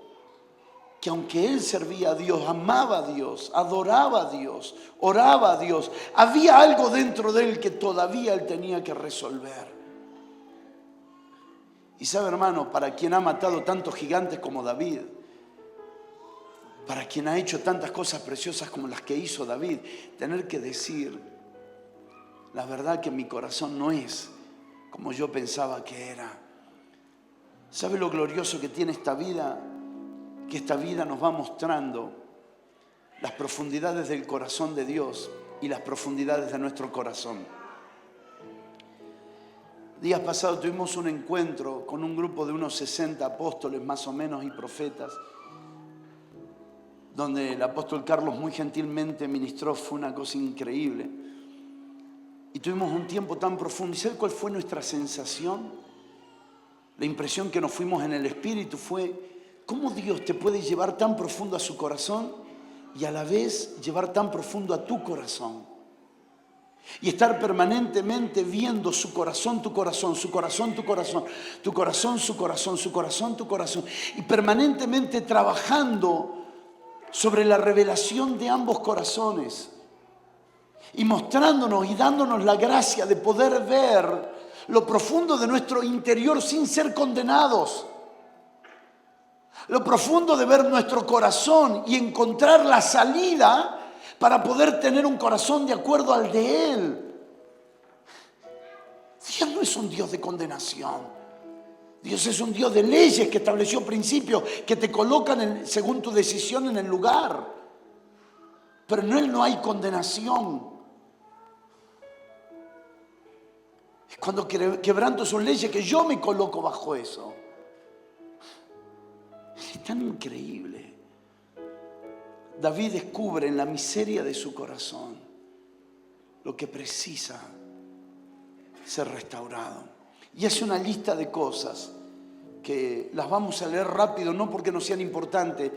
que aunque él servía a Dios, amaba a Dios, adoraba a Dios, oraba a Dios, había algo dentro de él que todavía él tenía que resolver. Y sabe, hermano, para quien ha matado tantos gigantes como David, para quien ha hecho tantas cosas preciosas como las que hizo David, tener que decir, la verdad que mi corazón no es como yo pensaba que era. ¿Sabe lo glorioso que tiene esta vida? Que esta vida nos va mostrando las profundidades del corazón de Dios y las profundidades de nuestro corazón. Días pasados tuvimos un encuentro con un grupo de unos 60 apóstoles más o menos y profetas, donde el apóstol Carlos muy gentilmente ministró. Fue una cosa increíble. Y tuvimos un tiempo tan profundo. ¿Y sabe cuál fue nuestra sensación? La impresión que nos fuimos en el espíritu fue: ¿cómo Dios te puede llevar tan profundo a su corazón y a la vez llevar tan profundo a tu corazón? Y estar permanentemente viendo su corazón, tu corazón, su corazón, tu corazón, tu corazón, su corazón, su corazón, tu corazón. Y permanentemente trabajando sobre la revelación de ambos corazones. Y mostrándonos y dándonos la gracia de poder ver lo profundo de nuestro interior sin ser condenados. Lo profundo de ver nuestro corazón y encontrar la salida para poder tener un corazón de acuerdo al de Él. Dios no es un Dios de condenación. Dios es un Dios de leyes que estableció principios que te colocan según tu decisión en el lugar. Pero en Él no hay condenación. Es cuando quebranto sus leyes que yo me coloco bajo eso. Es tan increíble. David descubre en la miseria de su corazón lo que precisa ser restaurado. Y hace una lista de cosas que las vamos a leer rápido, no porque no sean importantes,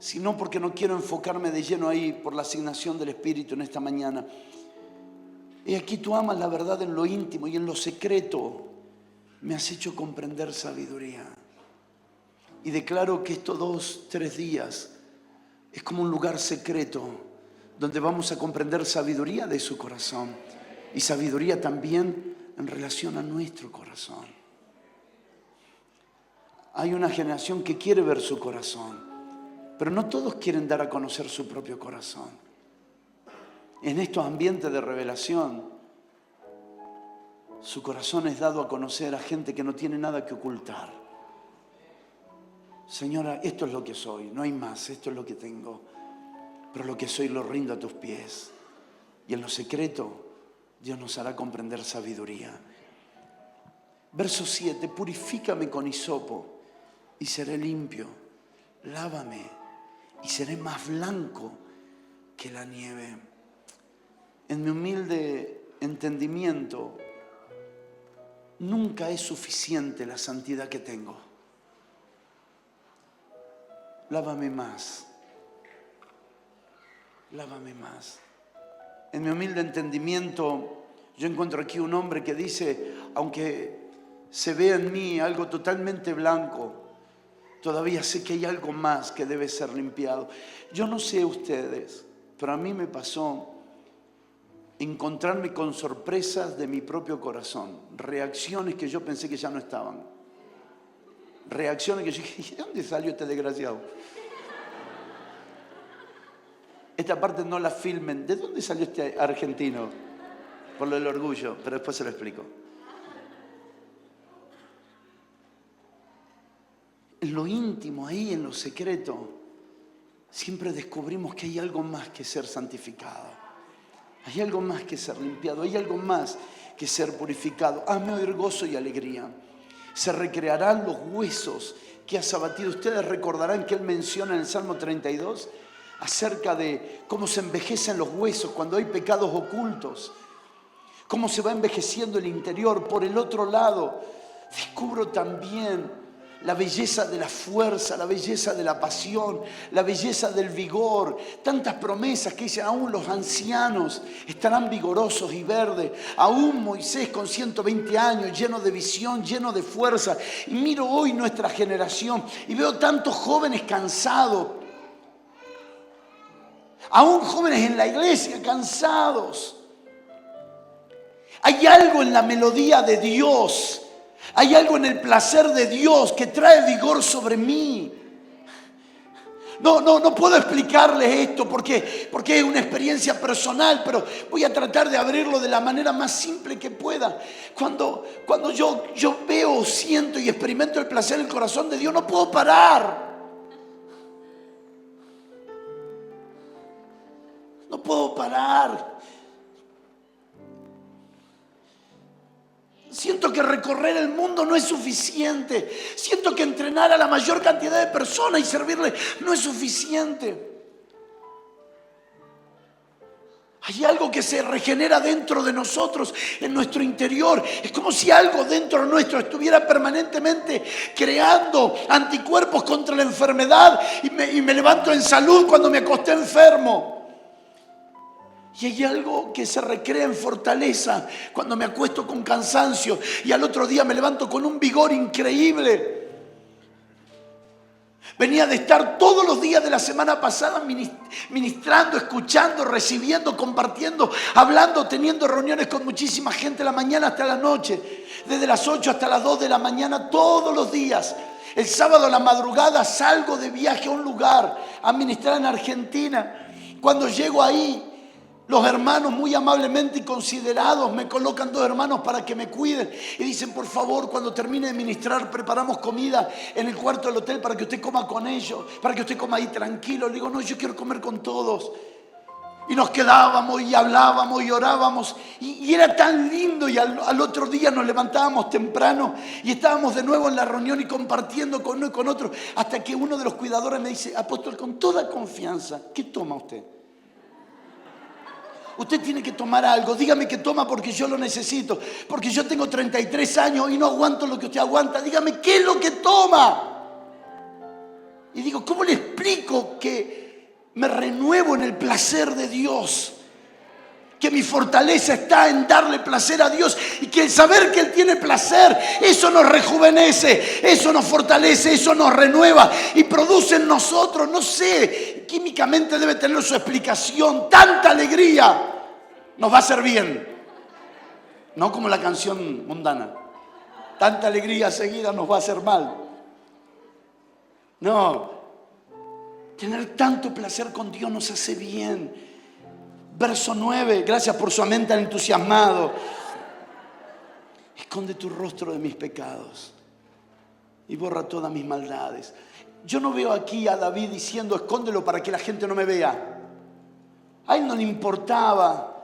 sino porque no quiero enfocarme de lleno ahí por la asignación del Espíritu en esta mañana. Y aquí tú amas la verdad en lo íntimo y en lo secreto me has hecho comprender sabiduría. Y declaro que estos 2-3 días es como un lugar secreto donde vamos a comprender sabiduría de su corazón y sabiduría también en relación a nuestro corazón. Hay una generación que quiere ver su corazón, pero no todos quieren dar a conocer su propio corazón. En estos ambientes de revelación, su corazón es dado a conocer a gente que no tiene nada que ocultar. Señora, esto es lo que soy, no hay más, esto es lo que tengo. Pero lo que soy lo rindo a tus pies. Y en lo secreto, Dios nos hará comprender sabiduría. Verso 7, purifícame con hisopo y seré limpio. Lávame y seré más blanco que la nieve. En mi humilde entendimiento, nunca es suficiente la santidad que tengo. Lávame más. Lávame más. En mi humilde entendimiento, yo encuentro aquí un hombre que dice: aunque se vea en mí algo totalmente blanco, todavía sé que hay algo más que debe ser limpiado. Yo no sé ustedes, pero a mí me pasó encontrarme con sorpresas de mi propio corazón, reacciones que yo pensé que ya no estaban, reacciones que yo dije: ¿de dónde salió este desgraciado? Esta parte no la filmen. ¿De dónde salió este argentino? Por lo del orgullo, pero después se lo explico. En lo íntimo, ahí en lo secreto, siempre descubrimos que hay algo más que ser santificado. Hay algo más que ser limpiado, hay algo más que ser purificado. Hazme oír gozo y alegría. Se recrearán los huesos que has abatido. Ustedes recordarán que él menciona en el Salmo 32 acerca de cómo se envejecen los huesos cuando hay pecados ocultos. Cómo se va envejeciendo el interior. Por el otro lado, descubro también la belleza de la fuerza, la belleza de la pasión, la belleza del vigor. Tantas promesas que dicen: aún los ancianos estarán vigorosos y verdes. Aún Moisés con 120 años, lleno de visión, lleno de fuerza. Y miro hoy nuestra generación y veo tantos jóvenes cansados. Aún jóvenes en la iglesia cansados. Hay algo en la melodía de Dios. Hay algo en el placer de Dios que trae vigor sobre mí. No puedo explicarles esto porque es una experiencia personal, pero voy a tratar de abrirlo de la manera más simple que pueda. Cuando yo veo, siento y experimento el placer en el corazón de Dios, no puedo parar. No puedo parar. Siento que recorrer el mundo no es suficiente. Siento que entrenar a la mayor cantidad de personas y servirle no es suficiente. Hay algo que se regenera dentro de nosotros, en nuestro interior. Es como si algo dentro nuestro estuviera permanentemente creando anticuerpos contra la enfermedad y me levanto en salud cuando me acosté enfermo. Y hay algo que se recrea en fortaleza cuando me acuesto con cansancio y al otro día me levanto con un vigor increíble. Venía de estar todos los días de la semana pasada ministrando, escuchando, recibiendo, compartiendo, hablando, teniendo reuniones con muchísima gente de la mañana hasta la noche. Desde las 8 hasta las 2 de la mañana todos los días. El sábado a la madrugada salgo de viaje a un lugar a ministrar en Argentina. Cuando llego ahí, los hermanos muy amablemente y considerados me colocan 2 hermanos para que me cuiden y dicen, por favor, cuando termine de ministrar, preparamos comida en el cuarto del hotel para que usted coma con ellos, para que usted coma ahí tranquilo. Le digo, no, yo quiero comer con todos. Y nos quedábamos y hablábamos y orábamos y era tan lindo, y al otro día nos levantábamos temprano y estábamos de nuevo en la reunión y compartiendo con uno y con otro, hasta que uno de los cuidadores me dice, apóstol, con toda confianza, ¿qué toma usted? Usted tiene que tomar algo, dígame qué toma porque yo lo necesito, porque yo tengo 33 años y no aguanto lo que usted aguanta, dígame qué es lo que toma. Y digo, ¿cómo le explico que me renuevo en el placer de Dios? Que mi fortaleza está en darle placer a Dios y que el saber que Él tiene placer, eso nos rejuvenece, eso nos fortalece, eso nos renueva y produce en nosotros, no sé, químicamente debe tener su explicación, tanta alegría nos va a hacer bien, no como la canción mundana, tanta alegría seguida nos va a hacer mal. No, tener tanto placer con Dios nos hace bien. Verso 9, gracias por su mente entusiasmado. Esconde tu rostro de mis pecados y borra todas mis maldades. Yo no veo aquí a David diciendo, escóndelo para que la gente no me vea. A él no le importaba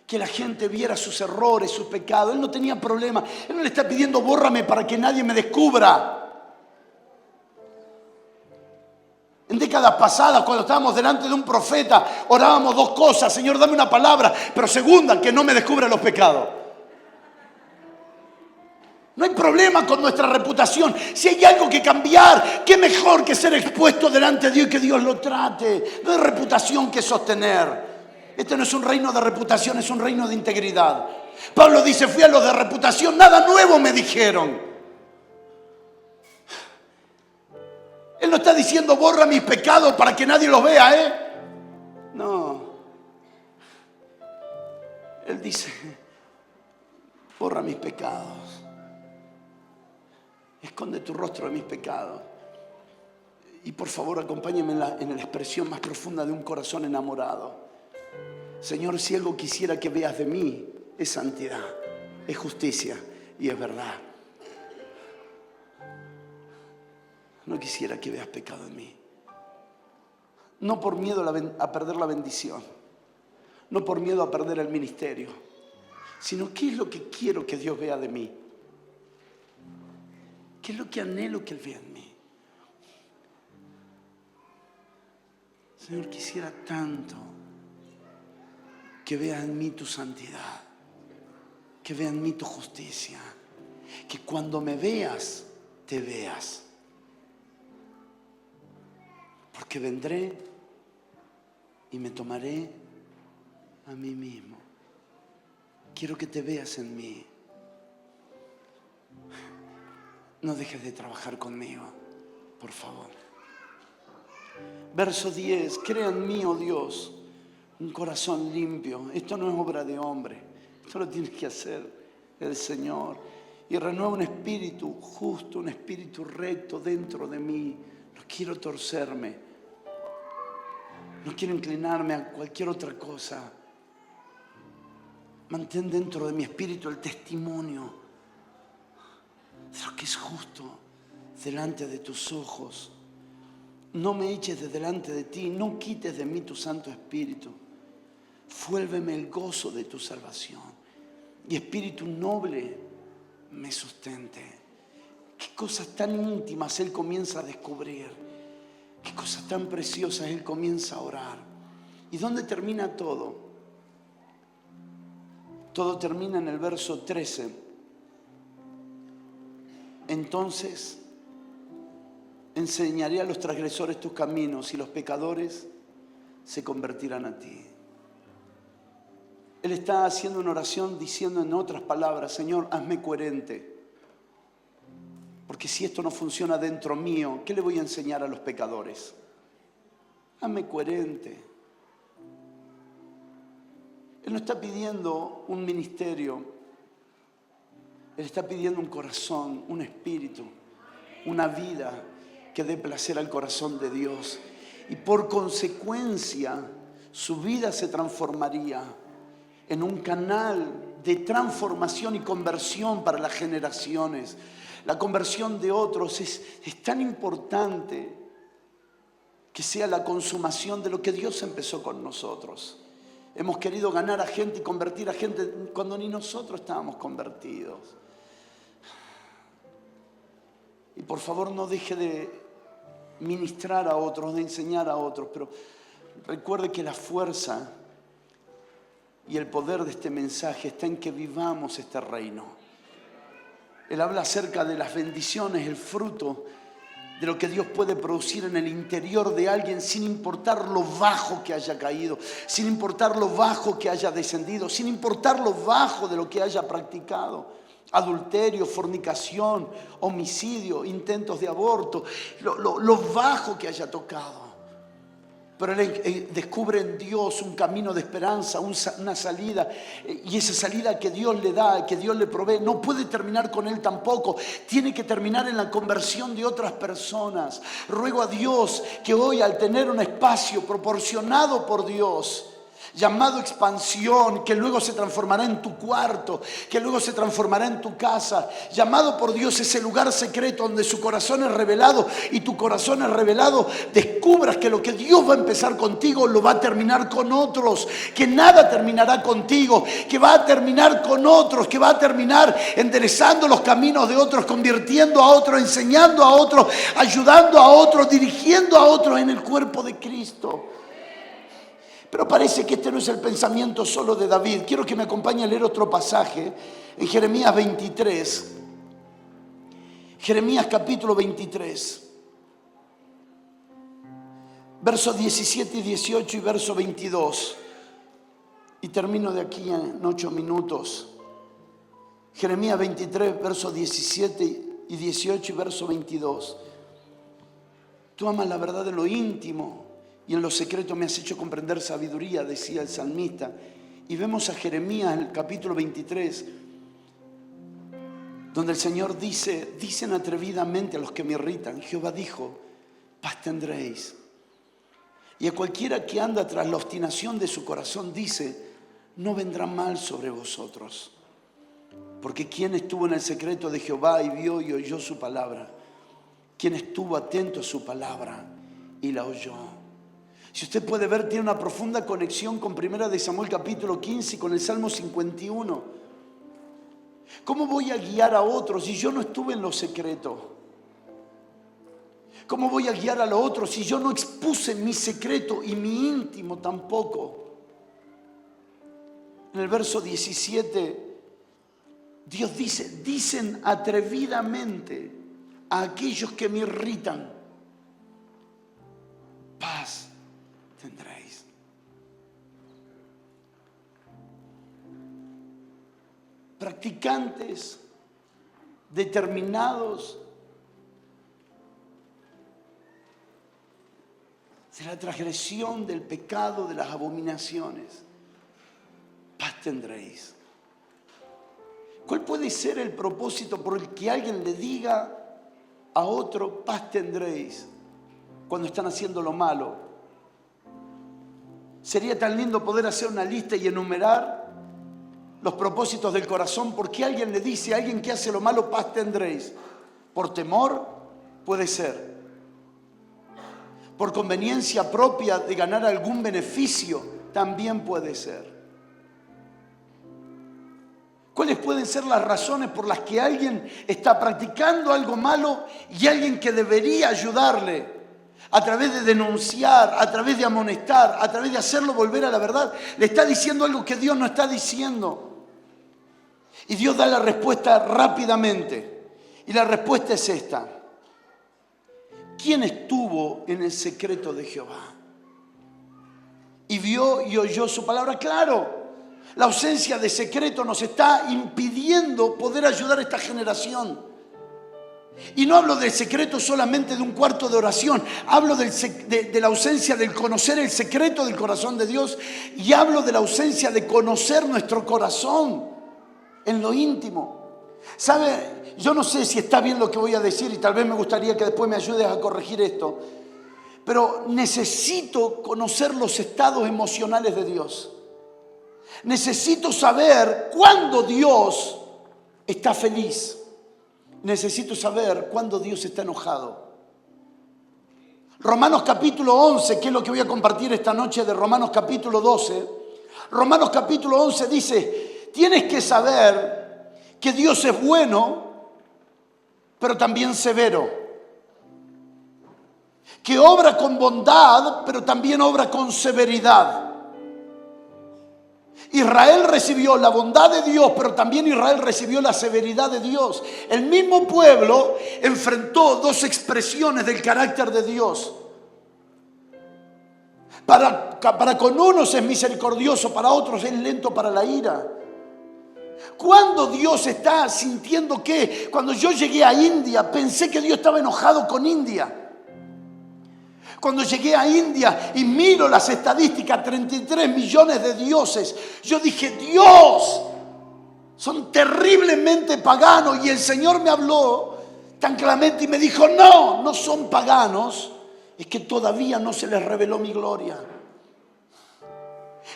que la gente viera sus errores, sus pecados. Él no tenía problema. Él no le está pidiendo, bórrame para que nadie me descubra. En décadas pasadas, cuando estábamos delante de un profeta, orábamos 2 cosas. Señor, dame una palabra, pero segunda, que no me descubra los pecados. No hay problema con nuestra reputación. Si hay algo que cambiar, qué mejor que ser expuesto delante de Dios y que Dios lo trate. No hay reputación que sostener. Este no es un reino de reputación, es un reino de integridad. Pablo dice, fui a los de reputación, nada nuevo me dijeron. Él no está diciendo, borra mis pecados para que nadie los vea, ¿eh? No. Él dice, borra mis pecados. Esconde tu rostro de mis pecados. Y por favor, acompáñame en la expresión más profunda de un corazón enamorado. Señor, si algo quisiera que veas de mí, es santidad, es justicia y es verdad. No quisiera que veas pecado en mí. No por miedo a perder la bendición, no por miedo a perder el ministerio, sino qué es lo que quiero que Dios vea de mí. ¿Qué es lo que anhelo que Él vea en mí? Señor, quisiera tanto que vea en mí tu santidad, que vea en mí tu justicia, que cuando me veas, te veas. Porque vendré y me tomaré a mí mismo. Quiero que te veas en mí. No dejes de trabajar conmigo, por favor. Verso 10, crea en mí, oh Dios, un corazón limpio. Esto no es obra de hombre, esto lo tiene que hacer el Señor. Y renueva un espíritu justo, un espíritu recto dentro de mí. No quiero torcerme. No quiero inclinarme a cualquier otra cosa. Mantén dentro de mi espíritu el testimonio de lo que es justo delante de tus ojos. No me eches de delante de ti, no quites de mí tu Santo Espíritu. Vuélveme el gozo de tu salvación y espíritu noble me sustente. Qué cosas tan íntimas Él comienza a descubrir. Qué cosas tan preciosas Él comienza a orar. ¿Y dónde termina todo? Todo termina en el verso 13. Entonces enseñaré a los transgresores tus caminos y los pecadores se convertirán a ti. Él está haciendo una oración diciendo en otras palabras: Señor, hazme coherente. Porque si esto no funciona dentro mío, ¿qué le voy a enseñar a los pecadores? Hazme coherente. Él no está pidiendo un ministerio. Él está pidiendo un corazón, un espíritu, una vida que dé placer al corazón de Dios. Y por consecuencia, su vida se transformaría en un canal de transformación y conversión para las generaciones. La conversión de otros es tan importante que sea la consumación de lo que Dios empezó con nosotros. Hemos querido ganar a gente y convertir a gente cuando ni nosotros estábamos convertidos. Y por favor no deje de ministrar a otros, de enseñar a otros, pero recuerde que la fuerza y el poder de este mensaje está en que vivamos este reino. Él habla acerca de las bendiciones, el fruto de lo que Dios puede producir en el interior de alguien sin importar lo bajo que haya caído, sin importar lo bajo que haya descendido, sin importar lo bajo de lo que haya practicado. Adulterio, fornicación, homicidio, intentos de aborto, lo bajo que haya tocado. Pero él descubre en Dios un camino de esperanza, una salida. Y esa salida que Dios le da, que Dios le provee, no puede terminar con él tampoco. Tiene que terminar en la conversión de otras personas. Ruego a Dios que hoy, al tener un espacio proporcionado por Dios, llamado expansión, que luego se transformará en tu cuarto, que luego se transformará en tu casa, llamado por Dios ese lugar secreto donde su corazón es revelado y tu corazón es revelado, descubras que lo que Dios va a empezar contigo lo va a terminar con otros, que nada terminará contigo, que va a terminar con otros, que va a terminar enderezando los caminos de otros, convirtiendo a otros, enseñando a otros, ayudando a otros, dirigiendo a otros en el cuerpo de Cristo. Pero parece que este no es el pensamiento solo de David. Quiero que me acompañe a leer otro pasaje en Jeremías 23. Jeremías capítulo 23. Versos 17 y 18 y verso 22. Y termino de aquí en 8 minutos. Jeremías 23, versos 17 y 18 y verso 22. Tú amas la verdad de lo íntimo y en lo secreto me has hecho comprender sabiduría, decía el salmista. Y vemos a Jeremías en el capítulo 23, donde el Señor dice: dicen atrevidamente a los que me irritan, Jehová dijo, paz tendréis. Y a cualquiera que anda tras la obstinación de su corazón dice, no vendrá mal sobre vosotros. Porque quien estuvo en el secreto de Jehová y vio y oyó su palabra, quien estuvo atento a su palabra y la oyó. Si usted puede ver, tiene una profunda conexión con 1 de Samuel capítulo 15 y con el Salmo 51. ¿Cómo voy a guiar a otros si yo no estuve en lo secreto? ¿Cómo voy a guiar a los otros si yo no expuse mi secreto y mi íntimo tampoco? En el verso 17, Dios dice, dicen atrevidamente a aquellos que me irritan, paz tendréis. Practicantes determinados de la transgresión, del pecado, de las abominaciones, paz tendréis. ¿Cuál puede ser el propósito por el que alguien le diga a otro, paz tendréis? cuando están haciendo lo malo. Sería tan lindo poder hacer una lista y enumerar los propósitos del corazón, porque alguien le dice a alguien que hace lo malo, paz tendréis. Por temor, puede ser. Por conveniencia propia de ganar algún beneficio, también puede ser. ¿Cuáles pueden ser las razones por las que alguien está practicando algo malo y alguien que debería ayudarle a través de denunciar, a través de amonestar, a través de hacerlo volver a la verdad, le está diciendo algo que Dios no está diciendo? Y Dios da la respuesta rápidamente. Y la respuesta es esta: ¿quién estuvo en el secreto de Jehová y vio y oyó su palabra? Claro, la ausencia de secreto nos está impidiendo poder ayudar a esta generación. Y no hablo del secreto solamente de un cuarto de oración, hablo de la ausencia del conocer el secreto del corazón de Dios, y hablo de la ausencia de conocer nuestro corazón en lo íntimo. ¿Sabe? Yo no sé si está bien lo que voy a decir y tal vez me gustaría que después me ayudes a corregir esto, pero necesito conocer los estados emocionales de Dios. Necesito saber cuándo Dios está feliz. Necesito saber cuándo Dios está enojado. Romanos capítulo 11, que es lo que voy a compartir esta noche de Romanos capítulo 12. Romanos capítulo 11 dice: tienes que saber que Dios es bueno, pero también severo. Que obra con bondad, pero también obra con severidad. Israel recibió la bondad de Dios, pero también Israel recibió la severidad de Dios. El mismo pueblo enfrentó dos expresiones del carácter de Dios. Para con unos es misericordioso, para otros es lento para la ira. ¿Cuándo Dios está sintiendo que? Cuando yo llegué a India, pensé que Dios estaba enojado con India. Cuando llegué a India y miro las estadísticas, 33 millones de dioses, yo dije: Dios, son terriblemente paganos. Y el Señor me habló tan claramente y me dijo: no, no son paganos, es que todavía no se les reveló mi gloria.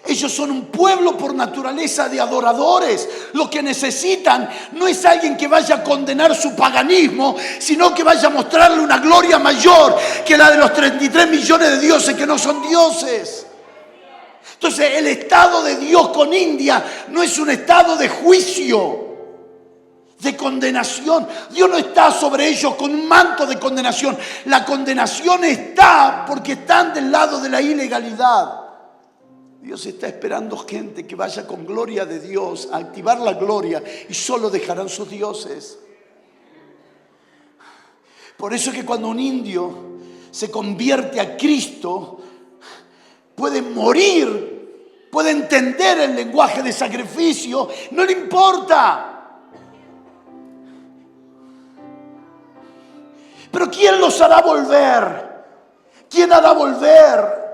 Ellos son un pueblo por naturaleza de adoradores. Lo que necesitan no es alguien que vaya a condenar su paganismo, sino que vaya a mostrarle una gloria mayor que la de los 33 millones de dioses que no son dioses. Entonces, el estado de Dios con India no es un estado de juicio, de condenación. Dios no está sobre ellos con un manto de condenación. La condenación está porque están del lado de la ilegalidad. Dios está esperando gente que vaya con gloria de Dios a activar la gloria, y solo dejarán sus dioses. Por eso es que cuando un indio se convierte a Cristo, puede morir, puede entender el lenguaje de sacrificio, no le importa. Pero ¿quién los hará volver? ¿Quién hará volver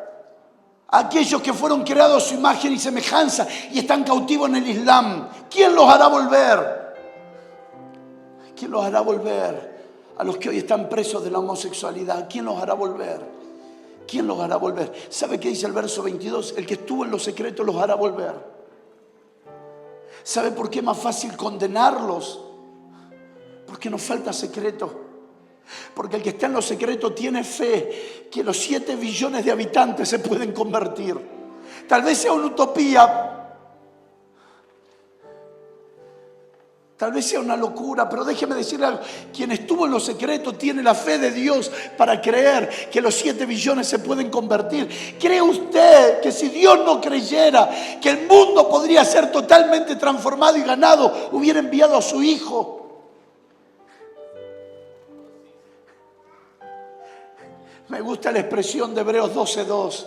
a aquellos que fueron creados a su imagen y semejanza y están cautivos en el Islam? ¿Quién los hará volver? ¿Quién los hará volver? A los que hoy están presos de la homosexualidad. ¿Quién los hará volver? ¿Quién los hará volver? ¿Sabe qué dice el verso 22? El que estuvo en lo secreto los hará volver. ¿Sabe por qué es más fácil condenarlos? Porque nos falta secreto. Porque el que está en lo secreto tiene fe que los 7 billones de habitantes se pueden convertir. Tal vez sea una utopía, tal vez sea una locura, pero déjeme decirle algo: quien estuvo en lo secreto tiene la fe de Dios para creer que los 7 billones se pueden convertir. ¿Cree usted que si Dios no creyera que el mundo podría ser totalmente transformado y ganado, hubiera enviado a su Hijo? Me gusta la expresión de Hebreos 12:2.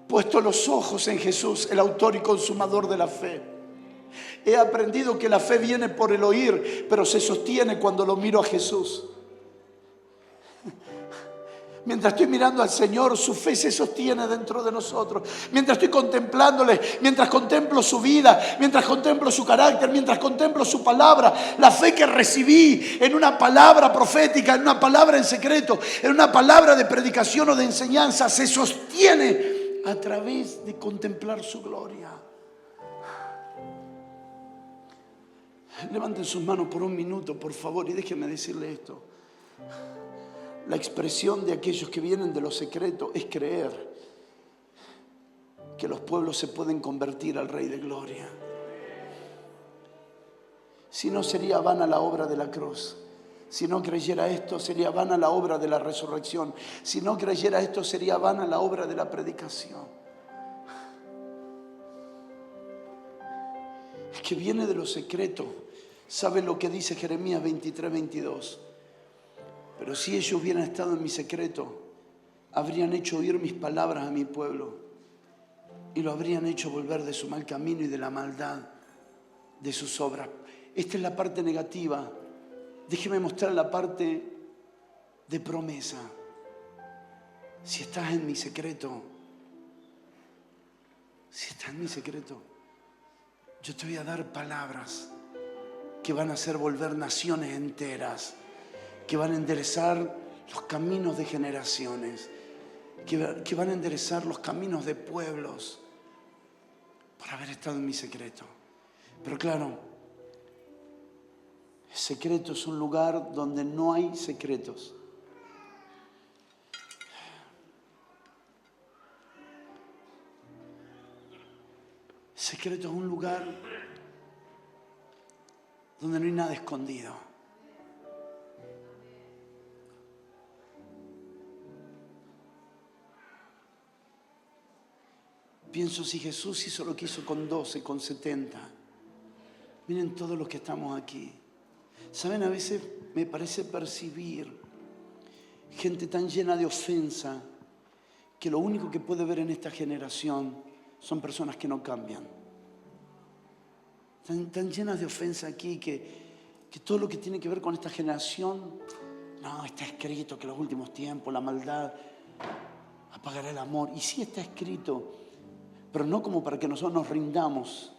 Puesto los ojos en Jesús, el autor y consumador de la fe. He aprendido que la fe viene por el oír, pero se sostiene cuando lo miro a Jesús. Mientras estoy mirando al Señor, su fe se sostiene dentro de nosotros. Mientras estoy contemplándole, mientras contemplo su vida, mientras contemplo su carácter, mientras contemplo su palabra, la fe que recibí en una palabra profética, en una palabra en secreto, en una palabra de predicación o de enseñanza, se sostiene a través de contemplar su gloria. Levanten sus manos por un minuto, por favor, y déjenme decirle esto. La expresión de aquellos que vienen de lo secreto es creer que los pueblos se pueden convertir al Rey de Gloria. Si no, sería vana la obra de la cruz. Si no creyera esto, sería vana la obra de la resurrección. Si no creyera esto, sería vana la obra de la predicación. El que viene de lo secreto sabe lo que dice Jeremías 23:22. Pero si ellos hubieran estado en mi secreto, habrían hecho oír mis palabras a mi pueblo y lo habrían hecho volver de su mal camino y de la maldad de sus obras. Esta es la parte negativa. Déjeme mostrar la parte de promesa. Si estás en mi secreto, yo te voy a dar palabras que van a hacer volver naciones enteras, que van a enderezar los caminos de generaciones, que van a enderezar los caminos de pueblos por haber estado en mi secreto. Pero claro, el secreto es un lugar donde no hay secretos. El secreto es un lugar donde no hay nada escondido. Pienso si Jesús hizo lo que hizo con 12, con 70. Miren todos los que estamos aquí. Saben, a veces me parece percibir gente tan llena de ofensa que lo único que puede ver en esta generación son personas que no cambian. Tan llenas de ofensa aquí que todo lo que tiene que ver con esta generación, no, está escrito que en los últimos tiempos la maldad apagará el amor. Y sí está escrito, pero no como para que nosotros nos rindamos,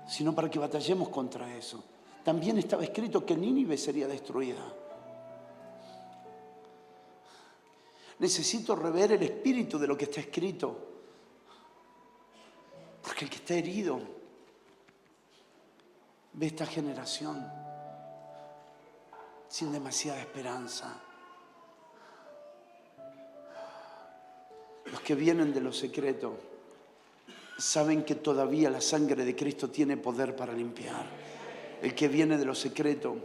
sino para que batallemos contra eso. También estaba escrito que Nínive sería destruida. Necesito rever el espíritu de lo que está escrito, porque el que está herido ve esta generación sin demasiada esperanza. Los que vienen de lo secreto saben que todavía la sangre de Cristo tiene poder para limpiar. El que viene de lo secreto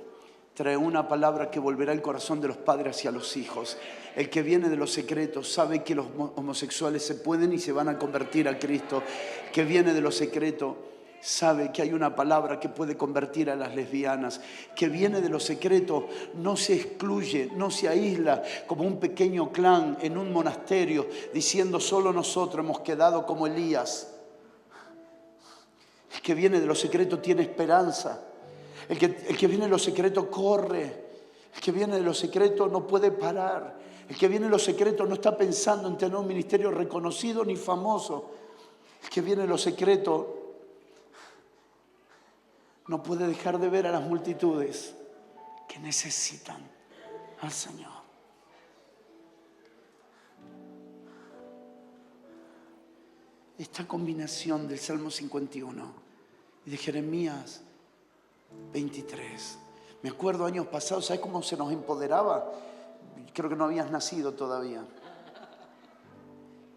trae una palabra que volverá el corazón de los padres hacia los hijos. El que viene de lo secreto sabe que los homosexuales se pueden y se van a convertir a Cristo. El que viene de lo secreto sabe que hay una palabra que puede convertir a las lesbianas. Que viene de lo secreto no se excluye, no se aísla como un pequeño clan en un monasterio diciendo solo nosotros hemos quedado como Elías. El que viene de lo secreto tiene esperanza. El que viene de lo secreto corre. El que viene de lo secreto no puede parar. El que viene de lo secreto no está pensando en tener un ministerio reconocido ni famoso. El que viene de lo secreto no puede dejar de ver a las multitudes que necesitan al Señor. Esta combinación del Salmo 51 y de Jeremías 23. Me acuerdo años pasados, ¿sabes cómo se nos empoderaba? Creo que no habías nacido todavía.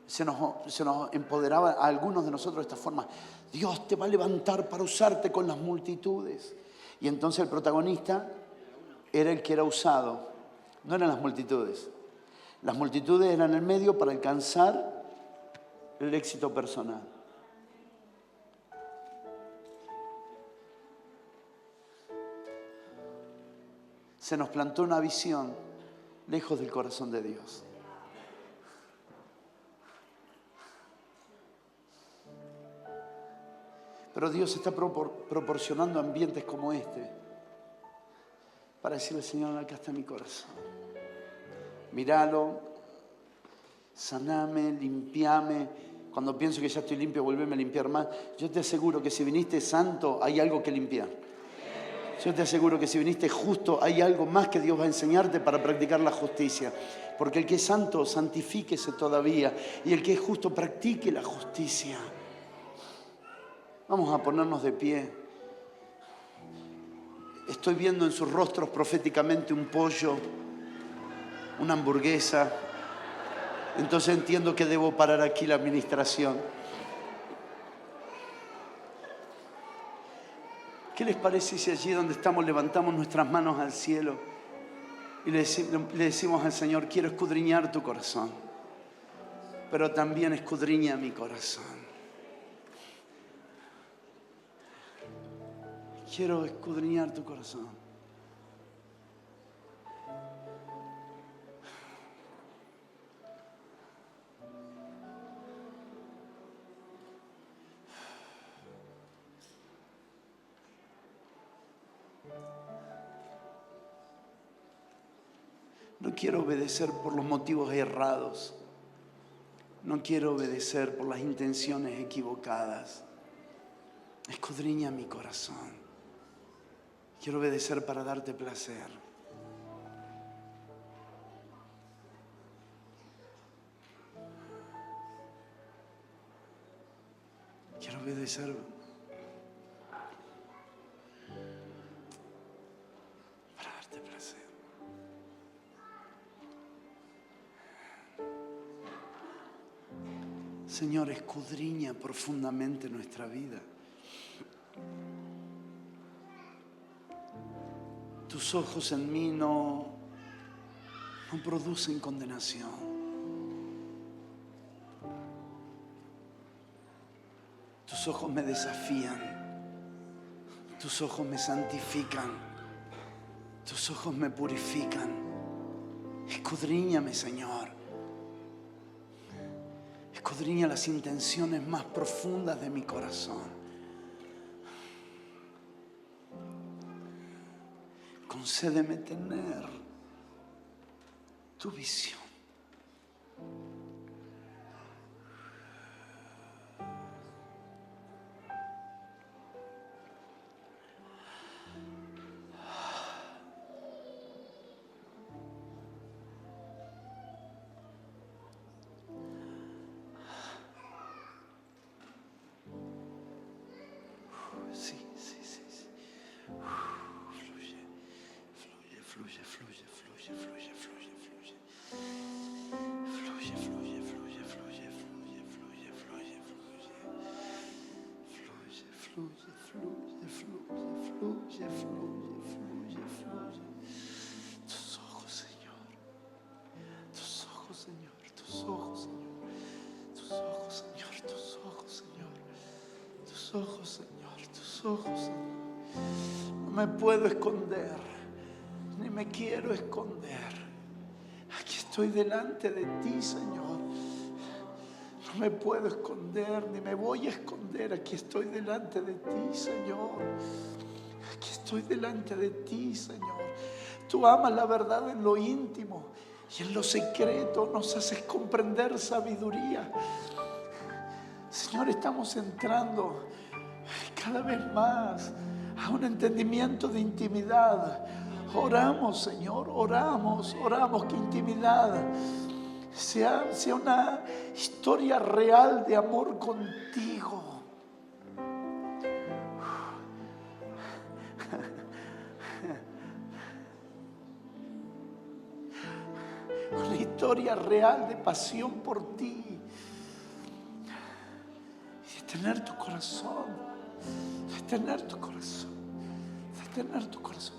Se nos empoderaba a algunos de nosotros de esta forma. Dios te va a levantar para usarte con las multitudes. Y entonces el protagonista era el que era usado. No eran las multitudes. Las multitudes eran el medio para alcanzar el éxito personal. Se nos plantó una visión lejos del corazón de Dios. Pero Dios está proporcionando ambientes como este para decirle, Señor, acá está mi corazón. Míralo, saname, limpiame. Cuando pienso que ya estoy limpio, vuélveme a limpiar más. Yo te aseguro que si viniste santo, hay algo que limpiar. Yo te aseguro que si viniste justo, hay algo más que Dios va a enseñarte para practicar la justicia. Porque el que es santo, santifíquese todavía. Y el que es justo, practique la justicia. Vamos a ponernos de pie. Estoy viendo en sus rostros proféticamente un pollo, una hamburguesa. Entonces entiendo que debo parar aquí la administración. ¿Qué les parece si allí donde estamos levantamos nuestras manos al cielo y le decimos al Señor, quiero escudriñar tu corazón, pero también escudriña mi corazón? Quiero escudriñar tu corazón. No quiero obedecer por los motivos errados. No quiero obedecer por las intenciones equivocadas. Escudriña mi corazón. Quiero obedecer para darte placer. Quiero obedecer para darte placer. Señor, escudriña profundamente nuestra vida. Tus ojos en mí no producen condenación. Tus ojos me desafían. Tus ojos me santifican. Tus ojos me purifican. Escudriñame, Señor. Escudriña las intenciones más profundas de mi corazón. Concédeme tener tu visión. Sí, sí, sí, sí. Fluye, fluye, fluye, fluye, fluye, fluye. Fluye, fluye, fluye, fluye, fluye, fluye, fluye, fluye. Fluye, fluye, fluye, fluye, fluye, fluye, fluye. Tus ojos, Señor. Tus ojos, Señor. Tus ojos, Señor. Tus ojos, Señor. Tus ojos, Señor. Tus ojos, Señor. Tus ojos, Señor. No me puedo esconder. Ni me quiero esconder. Aquí estoy delante de ti, Señor. No me puedo esconder, ni me voy a esconder. Aquí estoy delante de ti, Señor. Aquí estoy delante de ti, Señor. Tú amas la verdad en lo íntimo y en lo secreto nos haces comprender sabiduría. Señor, estamos entrando cada vez más a un entendimiento de intimidad. Oramos, Señor, oramos que intimidad sea una historia real de amor contigo. Una historia real de pasión por ti. Y de tener tu corazón. De tener tu corazón. De tener tu corazón.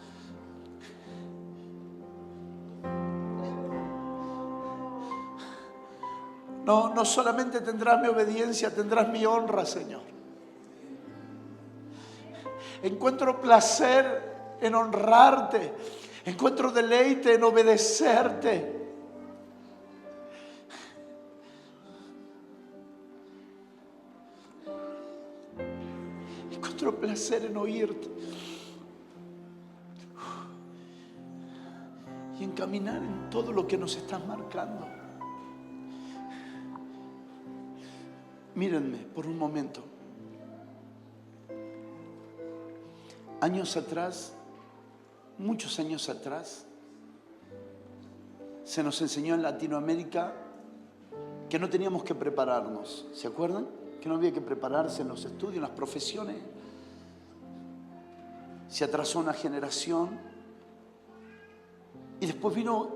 No solamente tendrás mi obediencia, tendrás mi honra, Señor. Encuentro placer en honrarte. Encuentro deleite en obedecerte. Encuentro placer en oírte. y en caminar en todo lo que nos estás marcando. Mírenme por un momento. Años atrás, muchos años atrás, se nos enseñó en Latinoamérica que no teníamos que prepararnos. ¿Se acuerdan? Que no había que prepararse en los estudios, en las profesiones. Se atrasó una generación. Y después vino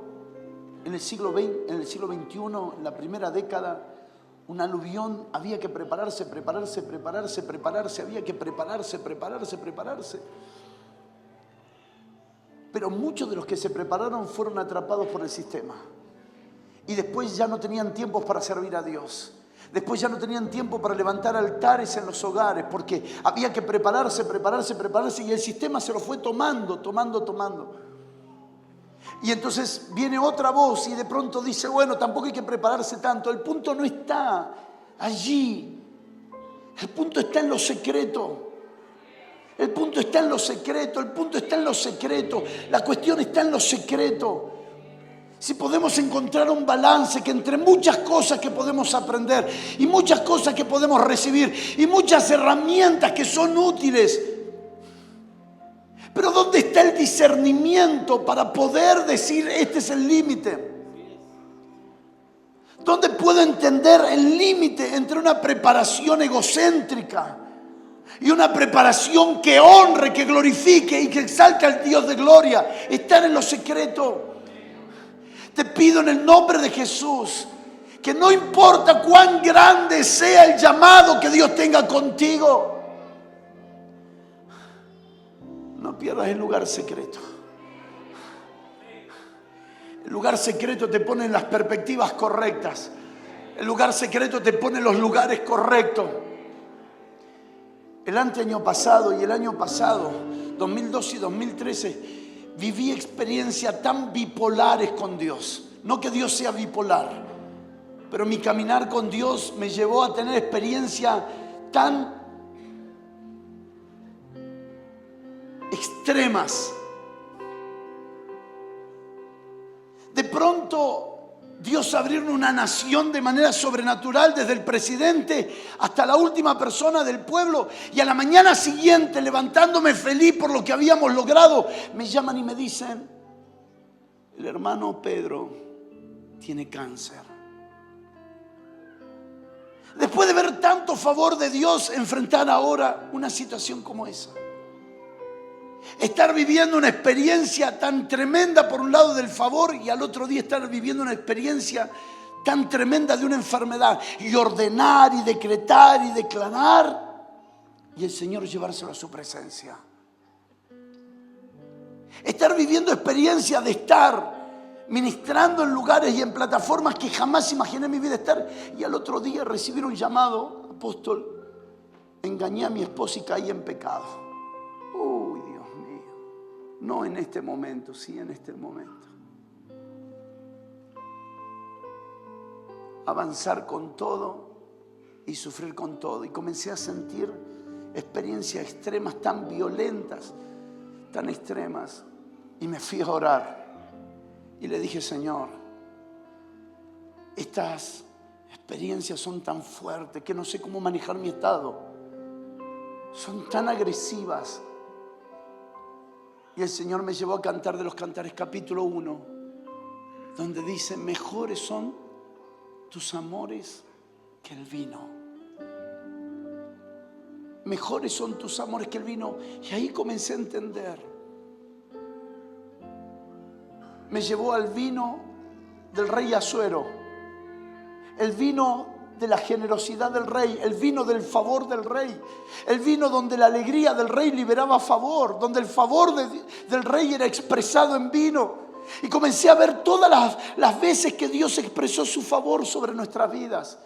en el siglo XXI, en la primera década, un aluvión. Había que prepararse, había que prepararse. Pero muchos de los que se prepararon fueron atrapados por el sistema. Y después ya no tenían tiempo para servir a Dios. Después ya no tenían tiempo para levantar altares en los hogares, porque había que prepararse, y el sistema se lo fue tomando. Y entonces viene otra voz y de pronto dice, bueno, tampoco hay que prepararse tanto. El punto no está allí. El punto está en lo secreto. El punto está en lo secreto. La cuestión está en lo secreto. Si podemos encontrar un balance que entre muchas cosas que podemos aprender y muchas cosas que podemos recibir y muchas herramientas que son útiles. Pero ¿dónde está el discernimiento para poder decir este es el límite? ¿Dónde puedo entender el límite entre una preparación egocéntrica y una preparación que honre, que glorifique y que exalte al Dios de gloria? Estar en lo secreto. Te pido en el nombre de Jesús que no importa cuán grande sea el llamado que Dios tenga contigo, no pierdas el lugar secreto. El lugar secreto te pone en las perspectivas correctas. El lugar secreto te pone en los lugares correctos. El año pasado y el año pasado, 2012 y 2013, viví experiencias tan bipolares con Dios. No que Dios sea bipolar, pero mi caminar con Dios me llevó a tener experiencias tan extremas. De pronto Dios abrió una nación de manera sobrenatural, desde el presidente hasta la última persona del pueblo, y a la mañana siguiente, levantándome feliz por lo que habíamos logrado, me llaman y me dicen, el hermano Pedro tiene cáncer. Después de ver tanto favor de Dios, enfrentar ahora una situación como esa. Estar viviendo una experiencia tan tremenda por un lado del favor y al otro día estar viviendo una experiencia tan tremenda de una enfermedad y ordenar y decretar y declarar y el Señor llevárselo a su presencia. Estar viviendo experiencia de estar ministrando en lugares y en plataformas que jamás imaginé en mi vida estar y al otro día recibir un llamado, apóstol, engañé a mi esposa y caí en pecado. Uy, Dios mío, no en este momento, sí en este momento. Avanzar con todo y sufrir con todo. Y comencé a sentir experiencias extremas, tan violentas, tan extremas. Y me fui a orar. Y le dije, Señor, estas experiencias son tan fuertes que no sé cómo manejar mi estado. Son tan agresivas. Y el Señor me llevó a Cantar de los Cantares, capítulo 1, donde dice, mejores son tus amores que el vino. Mejores son tus amores que el vino. Y ahí comencé a entender. Me llevó al vino del rey Asuero, el vino de la generosidad del rey, el vino del favor del rey, el vino donde la alegría del rey liberaba favor, donde el favor del rey era expresado en vino. Y comencé a ver todas las veces que Dios expresó su favor sobre nuestras vidas,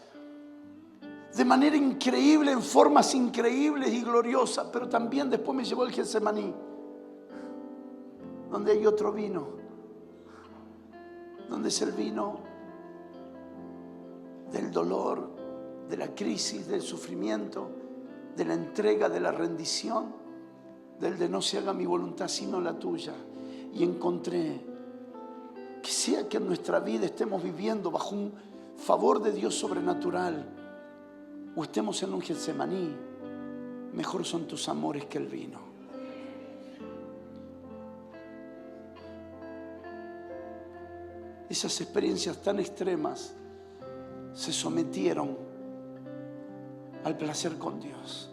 de manera increíble, en formas increíbles y gloriosas. Pero también después me llevó al Getsemaní, donde hay otro vino, donde es el vino del dolor, de la crisis, del sufrimiento, de la entrega, de la rendición, del de no se haga mi voluntad sino la tuya. Y encontré Que sea que en nuestra vida estemos viviendo bajo un favor de Dios sobrenatural o estemos en un Getsemaní, mejor son tus amores que el vino. Esas experiencias tan extremas se sometieron al placer con Dios.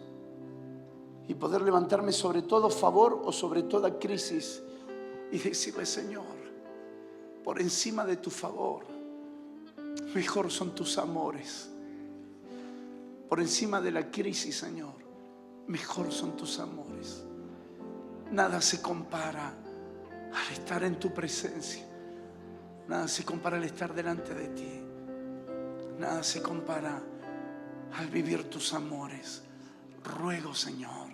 Y poder levantarme sobre todo favor o sobre toda crisis y decirle: Señor, por encima de tu favor, mejor son tus amores. Por encima de la crisis, Señor, mejor son tus amores. Nada se compara al estar en tu presencia. Nada se compara al estar delante de ti. Nada se compara al vivir tus amores. Ruego, Señor,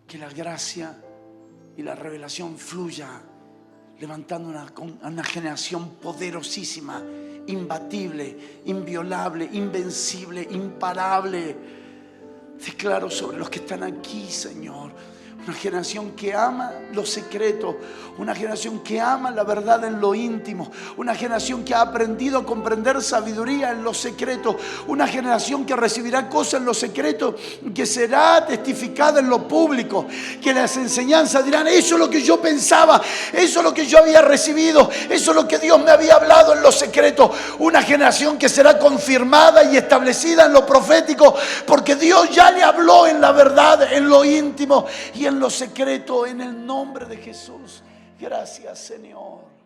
que la gracia y la revelación fluya, levantando una generación poderosísima, imbatible, inviolable, invencible, imparable. Declaro sobre los que están aquí, Señor, una generación que ama lo secreto, una generación que ama la verdad en lo íntimo, una generación que ha aprendido a comprender sabiduría en lo secreto, una generación que recibirá cosas en lo secreto, que será testificada en lo público, que las enseñanzas dirán: eso es lo que yo pensaba, eso es lo que yo había recibido, eso es lo que Dios me había hablado en lo secreto. Una generación que será confirmada y establecida en lo profético, porque Dios ya le habló en la verdad, en lo íntimo y en lo secreto, en el nombre de Jesús. Gracias, Señor.